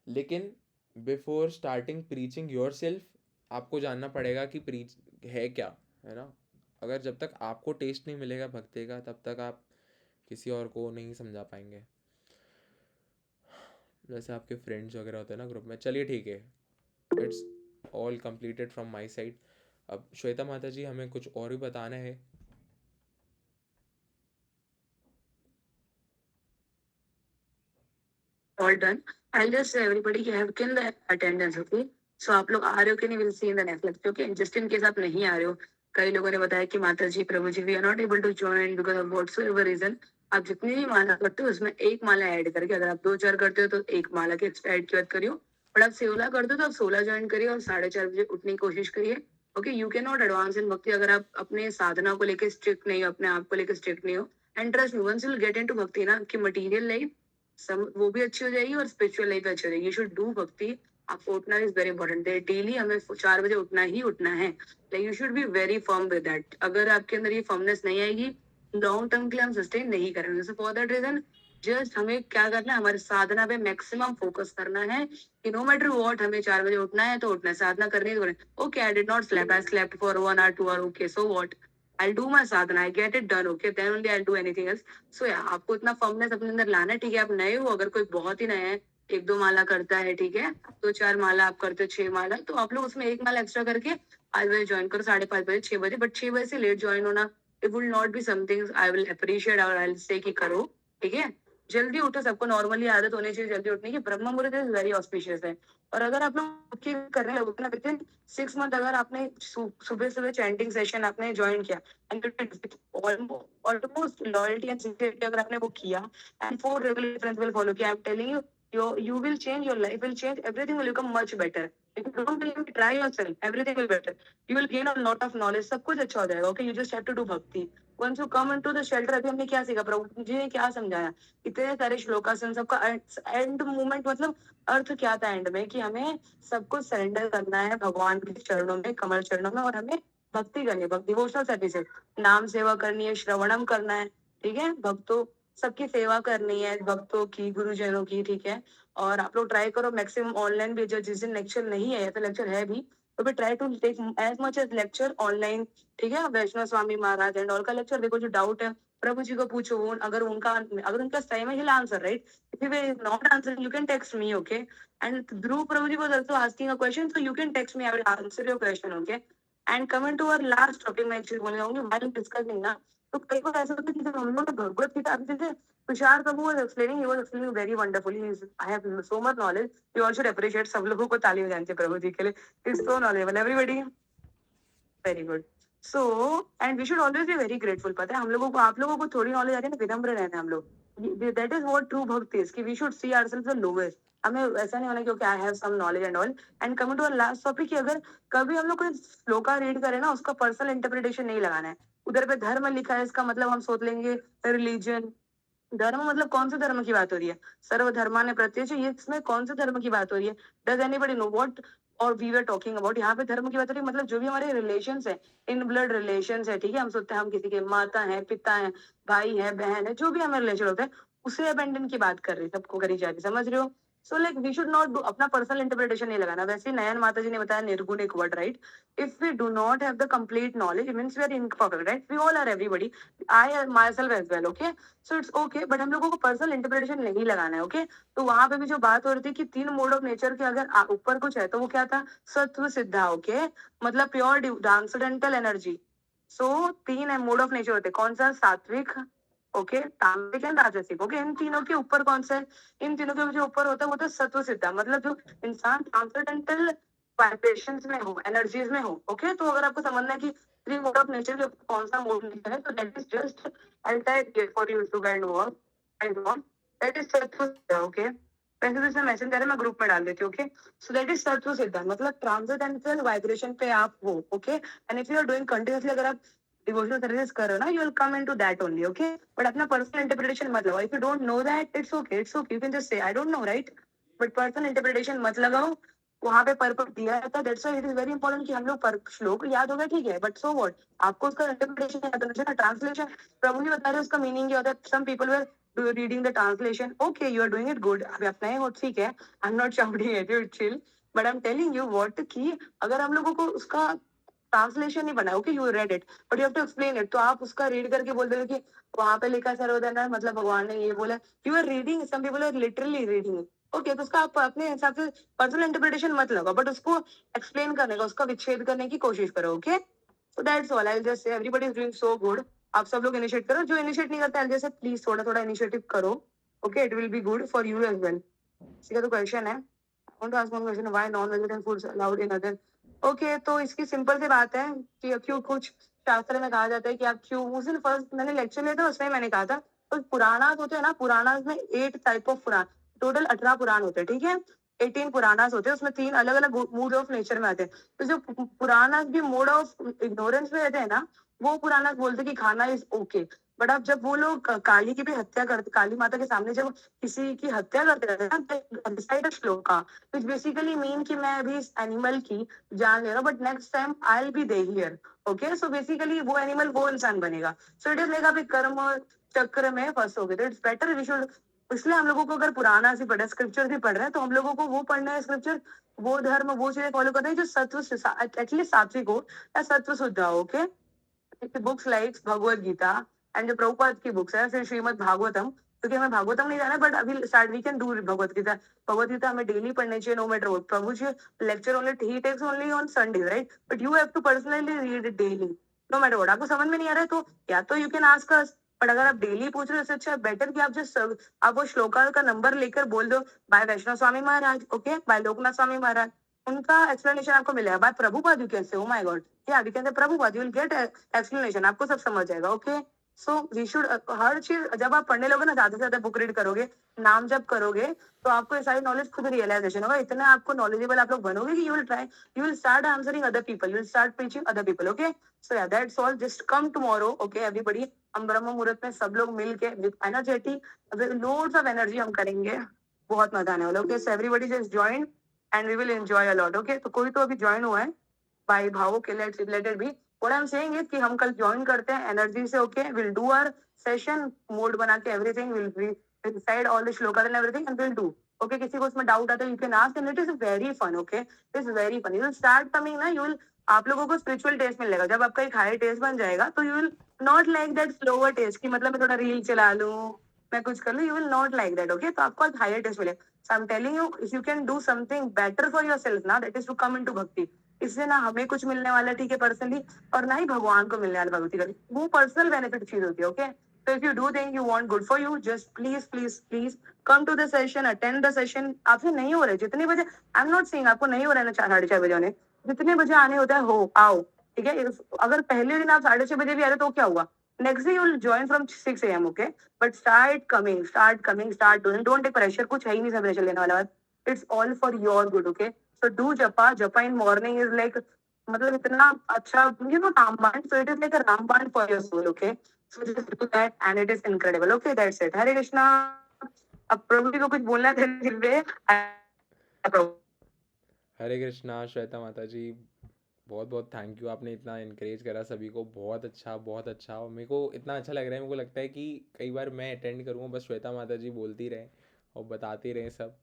लेकिन बिफोर स्टार्टिंग प्रीचिंग योरसेल्फ, आपको जानना पड़ेगा कि प्रीच है क्या, है ना। अगर जब तक आपको टेस्ट नहीं मिलेगा भक्ति का, तब तक आप किसी और को नहीं समझा पाएंगे। जैसे आपके फ्रेंड्स वगैरह होते हैं ना ग्रुप में। चलिए ठीक है, it's all completed from my side. अब श्वेता माता जी हमें कुछ और भी बताना है। All done. I'll just say everybody you have in the attendance, okay? So आप लोग आ रहे हो कि नहीं, we'll see in the next lecture, okay? Just in case आप नहीं आ रहे हो, कई लोगों ने बताया कि माता जी, प्रभु जी, we are not able to join because of whatsoever reason. आप जितनी भी माला करते हो उसमें एक माला ऐड करके, अगर आप 2-4 करते हो तो एक माला के एक्स्ट्रा ऐड की बात करियो, बट आप 16 करते हो तो आप 16 ज्वाइन करिए और 4:30 बजे उठने की कोशिश करिए। Okay, you can not advance in भक्ति अगर आप अपने साधना को लेकर स्ट्रिक्ट नहीं हो, अपने आप को लेकर स्ट्रिक्ट नहीं हो। And trust me, once you will get into bhakti ना, आपकी मटेरियल लाइफ वो भी अच्छी हो जाएगी और स्पिरिचुअल लाइफ भी अच्छी हो जाएगी। यू शुड डू भक्ति आपको उठना इज वेरी इंपॉर्टेंट। डेली हमें 4 बजे उठना ही उठना है। You should be very firm with that. अगर आपके अंदर ये फर्मनेस नहीं आएगी, लॉन्ग टर्म के लिए हम सस्टेन नहीं करेंगे। So for that reason just हमें क्या करना है, हमारे साधना पे मैक्सिमम फोकस करना है कि नो मैटर व्हाट हमें 4 बजे उठना है तो उठना है, साधना करनी है तो करनी है। Okay, I did not sleep, I slept for 1 hour 2 hour, okay so what, I'll do my sadhana, I get it done, okay, then only I'll do anything else. So yeah, आपको इतना फर्मनेस अपने अंदर लाना है, ठीक है। आप नए हो, अगर कोई बहुत ही नया है, 1-2 माला करता है, ठीक है, 2-4 माला आप करते हो, 6 माला, तो आप लोग उसमें 1 माला एक्स्ट्रा करके 5 बजे ज्वाइन करो, 5:30 बजे, 6 बजे, बट 6 बजे से लेट ज्वाइन होना it will not be something I will appreciate और आई विल से कि करो, ठीक है। जल्दी उठो, सबको नॉर्मली आदत होनी चाहिए जल्दी उठने की। ब्रह्म मुहूर्त इज वेरी ऑस्पिशियस है। और अगर आप लोग करने लगोगे ना, विद इन 6 मंथ अगर आपने सुबह सुबह चैंटिंग सेशन आपने ज्वाइन किया and almost loyalty and sincerity अगर आपने वो किया एंड 4 रेगुलर प्रिंसिपल फॉलो किया, आई am telling you you will change, your life will change, everything will become much better. If you don't believe me, try yourself, everything will better, you will gain a lot of knowledge, सब कुछ अच्छा हो जाएगा। Okay, you just have to do भक्ति। once you come into the shelter, अभी हमने क्या सीखा, प्रभु जी ने क्या समझाया, इतने सारे श्लोकासन, सबका एंड मूवमेंट मतलब अर्थ क्या था एंड में, कि हमें सब कुछ सरेंडर करना है भगवान के चरणों में, कमल चरणों में, और हमें भक्ति करनी है, डिवोशनल सर्विस है, नाम सेवा करनी है, श्रवणम करना है, ठीक है, भक्तों सबकी सेवा करनी है, भक्तों की, गुरुजनों की, ठीक है। और आप लोग ट्राई करो मैक्सिमम ऑनलाइन भी, जो जिस दिन लेक्चर नहीं है या तो लेक्चर है भी, तो भी try to take as much as lecture online, ठीक है। वैष्णव स्वामी महाराज एंड ऑल का लेक्चर देखो, जो डाउट है प्रभु जी को पूछो, वो अगर उनका सही में हिल answer, right, if you is not answering you can text me, okay, and Dhruv Prabhu ji was also asking a question, so you can text me, I will answer your question, okay. And coming to our last topic, मैं एक चीज बोलने जाऊंगी while discussing ना, तो कई बार ऐसा होता है कि जब हम लोग भगवत गीता अभी जैसे तुषार प्रभु was explaining, he was explaining very wonderfully, I have so much knowledge, you all should appreciate, सब लोगों को ताली बजानी चाहिए प्रभु जी के लिए, is so knowledgeable everybody, very good. So and we should always be very grateful. पता है हम लोगों को, आप लोगों को थोड़ी नॉलेज आ रही है ना, विनम्र रहना है हम लोग, that is what true bhakti is, कि we should see ourselves the lowest. हमें ऐसा नहीं होना कि okay I have some knowledge and all. And coming to our last topic, कि अगर कभी हम लोग कोई श्लोका रीड करें ना, उसका पर्सनल इंटरप्रिटेशन नहीं लगाना है। उधर पे धर्म लिखा है, इसका मतलब हम सोच लेंगे रिलीजन, धर्म मतलब कौन से धर्म की बात हो रही है, सर्वधर्माने प्रत्यक्ष, ये इसमें कौन से धर्म की बात हो रही है, डज एनीबडी नो व्हाट और वी वर टॉकिंग अबाउट। यहाँ पे धर्म की बात हो रही है, मतलब जो भी हमारे रिलेशंस है, इन ब्लड रिलेशंस है, ठीक है, हम सोचते हैं हम किसी के माता है, पिता है, भाई है, बहन है, जो भी हमें रिलेशन होता है, उसे अबेंडन की बात कर रही है, सबको करी जा रही है, समझ रहे हो। So like we should not do, अपना पर्सनल इंटरप्रिटेशन नहीं लगाना। वैसे ही नयन माता जी ने बताया निर्गुण एक word, right, if we do not have the complete knowledge means we are imperfect, right, we all are, everybody, I myself as well, okay. So it's okay, but हम लोगों को पर्सनल इंटरप्रिटेशन नहीं लगाना है, okay. तो वहां पे भी जो बात हो रही थी कि 3 मोड ऑफ नेचर के अगर ऊपर कुछ है तो वो क्या था, सत्व सिद्धा, ओके, मतलब प्योर ट्रांसेंडेंटल एनर्जी। सो 3 है मोड ऑफ नेचर होते, कौन सा, सात्विक, ओके, तामसिक एंड राजसिक, ओके। इन तीनों के ऊपर कौन सा है, इन तीनों के जो ऊपर होता है वो तो सत्व सिद्धा, मतलब जो इंसान ट्रांसेंडेंटल वाइब्रेशंस में हो, एनर्जीज में हो, ओके। तो अगर आपको समझना है कि 3 मोड ऑफ नेचर के ऊपर कौन सा मोड नेचर है, तो that is just I'll type it for you to guide work. And what? That is Sattva Siddha, okay? वैसे तो इसमें मैसेज करे, मैं ग्रुप में डाल देती हूँ, ओके। सो दैट इज सत्व सिद्धा, मतलब ट्रांसेंडेंटल वाइब्रेशन पे आप हो, okay. And if you are doing continuously, अगर आप डिवोशनल सर्विस कर रहे हो ना, you will come into that only, okay. But अपना पर्सनल इंटरप्रिटेशन मत लगाओ। If you don't know that, it's okay, you can just say I don't know, right, but personal interpretation मत लगाओ। वहां पे पर्पस दिया रहता है, that's why it is very important कि हम लोग श्लोक याद होगा, ठीक है, बट सो व्हाट, आपको उसका इंटरप्रिटेशन याद होना चाहिए, ट्रांसलेशन। प्रभु जी बता रहे हैं उसका मीनिंग क्या होता है। Some people were reading the translation, okay, you are doing it good, अभी अपना ही हो, ठीक है, I am not shouting at you, chill, but I am telling you what, कि अगर हम लोगों को उसका ट्रांसलेशन नहीं बना, okay, you read it but you have to explain it, तो आप उसका रीड करके बोल दोगे कि वहां पे लिखा सर्वधर्म मतलब भगवान ने ये बोला, you are reading, some people are literally reading, okay. तो उसका आप अपने हिसाब से पर्सनल इंटरप्रिटेशन मत लगाओ, बट उसको एक्सप्लेन करने का, उसका विच्छेद करने की कोशिश करो, okay. So that's all, I just say everybody is doing so good. आप सब लोग इनिशिएट करो, जो इनिशिएट नहीं करता जैसे प्लीज थोड़ा थोड़ा इनिशिएटिव करो, okay, it will be good for you as well. इसका तो क्वेश्चन है, I want to ask one question, why non vegetarian foods allowed in other, okay. तो इसकी सिंपल सी बात है कि क्यों कुछ शास्त्र में कहा जाता है कि आप क्यों, उस दिन फर्स्ट मैंने लेक्चर लिया था उसमें मैंने कहा था, तो पुराणास होते हैं ना, पुराणास में 8 टाइप ऑफ पुराण, टोटल 18 पुराण होते हैं, ठीक है, 18 पुराणास होते हैं, उसमें 3 अलग अलग मूड ऑफ नेचर में आते हैं। तो जो पुराणास भी मोड ऑफ इग्नोरेंस में रहते हैं ना, वो पुराणास बोलते हैं कि खाना इज ओके, बट अब जब वो लोग काली की भी हत्या करते, काली माता के सामने जब किसी की हत्या करते रहते हैं ना, decide shloka which basically mean कि मैं अभी इस एनिमल की जान ले रहा हूँ, but next time I will be they hear. Okay, so basically वो एनिमल वो इंसान बनेगा। सो इट इज लाइक आप एक कर्म चक्र में फंसोगे, तो इट्स बेटर वी शुड। इसलिए हम लोगों को अगर पुराना से पढ़ा, स्क्रिप्चर भी पढ़ रहे हैं, तो हम लोगों को वो पढ़ना है स्क्रिप्चर, वो धर्म, वो चीजें फॉलो करना है जो सत्व एटलीस्ट सात्विक हो या सत्व शुद्ध हो। Okay, books like Bhagavad Gita and जो प्रभुपाद की बुक्स है, फिर श्रीमद भागवतम, क्योंकि हमें भागवतम नहीं जाना, बट अभी start we can do Bhagavad Gita. Bhagavad Gita हमें डेली पढ़नी चाहिए, no matter what. Prabhu ji lecture only ही takes only on Sunday, right, but you have to personally read it daily, no matter what. आपको समझ में नहीं आ रहा है तो या तो you can ask us, but अगर आप डेली पूछ रहे हो, इससे अच्छा बेटर कि आप जस्ट आप वो श्लोका का नंबर लेकर बोल दो, by Vaishnava Swami Maharaj, okay, by Lokanath Swami Maharaj, उनका एक्सप्लेनेशन आपको मिलेगा। By Prabhupada you can say, O my god, या we can say Prabhupada, you will get explanation, आपको सब समझ जाएगा। ओके, सो वी शुड, हर चीज जब आप पढ़ने लोगे ना, ज्यादा से ज्यादा बुक रीड करोगे, नाम जब करोगे, तो आपको ये सारी नॉलेज खुद रियलाइजेशन होगा, इतना आपको नॉलेजेबल आप लोग बनोगे कि you will try, you will start answering other people, you will start preaching other people. Okay, so yeah that's all, just come tomorrow. Okay everybody, हम ब्रह्म मुहूर्त में सब लोग मिलके with energetic loads of energy हम करेंगे, बहुत मजा आने वाला। Okay, so everybody just join and we will enjoy a lot. Okay, तो कोई तो अभी ज्वाइन हुआ है भाई भावों के रिलेटेड भी, what I am saying is कि हम कल ज्वाइन करते हैं एनर्जी से। Okay, will do our session, mode बना के everything, will decide all the shloka and everything and will do. Okay, किसी को उसमें डाउट आता है, you can ask and it is very fun. Okay, it is very fun, you will start coming ना, you will, आप लोगों को spiritual test मिलेगा। जब आपका एक हायर टेस्ट बन जाएगा, तो you will not like that slower test की, मतलब मैं थोड़ा रील चला लूं, मैं कुछ कर लूं, you will not like that. Okay, तो आपको एक हायर टेस्ट मिलेगा। So I am telling you, if you can do something better for yourself ना, that is to come into bhakti. इससे ना हमें कुछ मिलने वाला है, ठीक है, पर्सनली, और ना ही भगवान को मिलने वाला भक्ति का, वो पर्सनल बेनिफिट चीज होती है। Okay, so if you do think you want good for you, just please come to the session, attend the session। आपसे नहीं हो रहे जितने बजे, आई एम नॉट सेइंग आपको नहीं हो रहा है ना 4:30 बजे आने, जितने बजे आने होता है हो आओ, ठीक है। अगर पहले दिन आप 6:30 बजे भी आ रहे तो क्या हुआ, next day you will join from 6 AM। Okay, but start doing, don't take pressure, कुछ है ही नहीं सब प्रेशर लेने वाला, it's all for your good. Okay, so do japa, japa in morning is like, मतलब इतना अच्छा, you know, ramban, so it is like a ramban for your soul. Okay, so just do that and it is incredible। Okay, that's it। हरे कृष्णा। अब प्रभु जी को कुछ बोलना है दिल पे, प्रभु। हरे कृष्णा श्वेता माता जी, बहुत बहुत थैंक यू, आपने इतना इनकरेज करा सभी को, बहुत अच्छा बहुत अच्छा। और मेरे को इतना अच्छा लग रहा है, मेरे को लगता है कि कई बार मैं अटेंड करूँगा, बस श्वेता माता जी बोलती रहें और बताती रहें सब,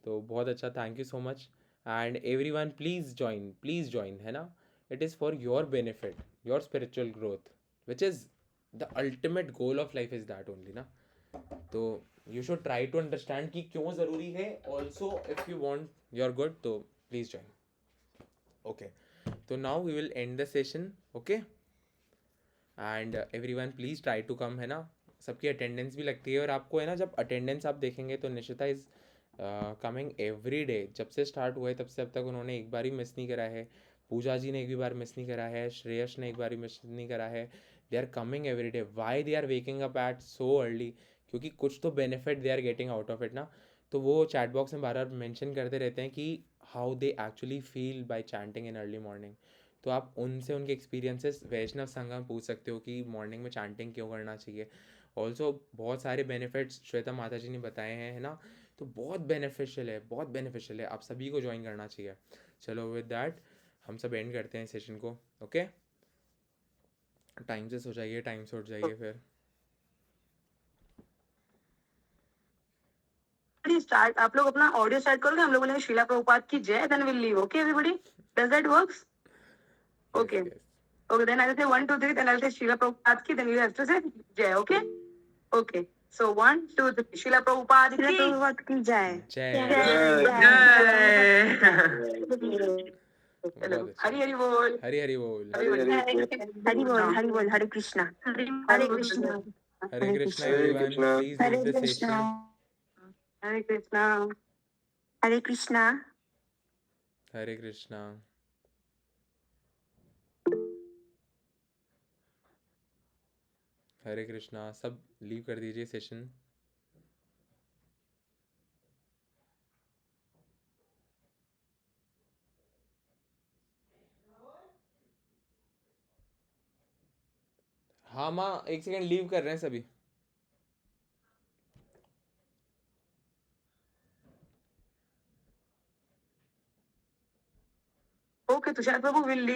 तो बहुत अच्छा, thank you so much. And every one please join, है ना, it is for your benefit, your spiritual growth, which is the ultimate goal of life is that only ना। तो you should try to understand कि क्यों ज़रूरी है, also if you want your good, तो please join. Okay, तो now we will end the session. Okay, and everyone please try to come, है ना, सबकी अटेंडेंस भी लगती है, और आपको है ना, जब अटेंडेंस आप देखेंगे तो Nishita is coming every day, जब से स्टार्ट हुआ है तब से अब तक उन्होंने एक बार भी मिस नहीं करा है, पूजा जी ने एक भी बार मिस नहीं करा है, श्रेयस ने एक बार भी मिस नहीं करा है, they are coming every day. Why they are waking up at so early, क्योंकि कुछ तो benefit they are getting out of it ना। तो वो चैट बॉक्स में बार बार मेंशन करते रहते हैं कि how they actually feel bye chanting in early morning. तो आप उनसे उनके एक्सपीरियंसेस वैष्णव संगम में पूछ सकते हो कि मॉर्निंग में चैंटिंग क्यों करना चाहिए। ऑल्सो बहुत सारे बेनिफिट्स श्वेता माता जी ने बताए हैं, है ना, तो बहुत बेनिफिशियल है, बहुत बेनिफिशियल है, आप सभी को ज्वाइन करना चाहिए। चलो विद दैट हम सब एंड करते हैं सेशन को। ओके, टाइम से सो जाइए, टाइम से उठ जाइए फिर। स्टार्ट, आप लोग अपना ऑडियो स्टार्ट करोगे, हम लोग बोलेंगे शीला प्रभुपाद की जय, then will leave. Okay everybody, does that works? Okay. Okay, then I'll say 1, 2, 3, then I'll say Srila Prabhupada ki, then you have to say Jai, okay? Okay. So 1, 2, 3, Srila Prabhupada Srila ki. Prabhupada की जय। चलो, हरी हरी बोल, हरी हरी बोल, हरि बोल, Hare Krishna, Hare Krishna, Hare Krishna everyone, please leave the session. Hare Krishna, Hare Krishna. Hare Krishna. Hare Krishna, सब leave कर दीजिए session. हाँ माँ, एक सेकंड, लीव कर रहे हैं सभी। Okay, Tushar Prabhu will leave.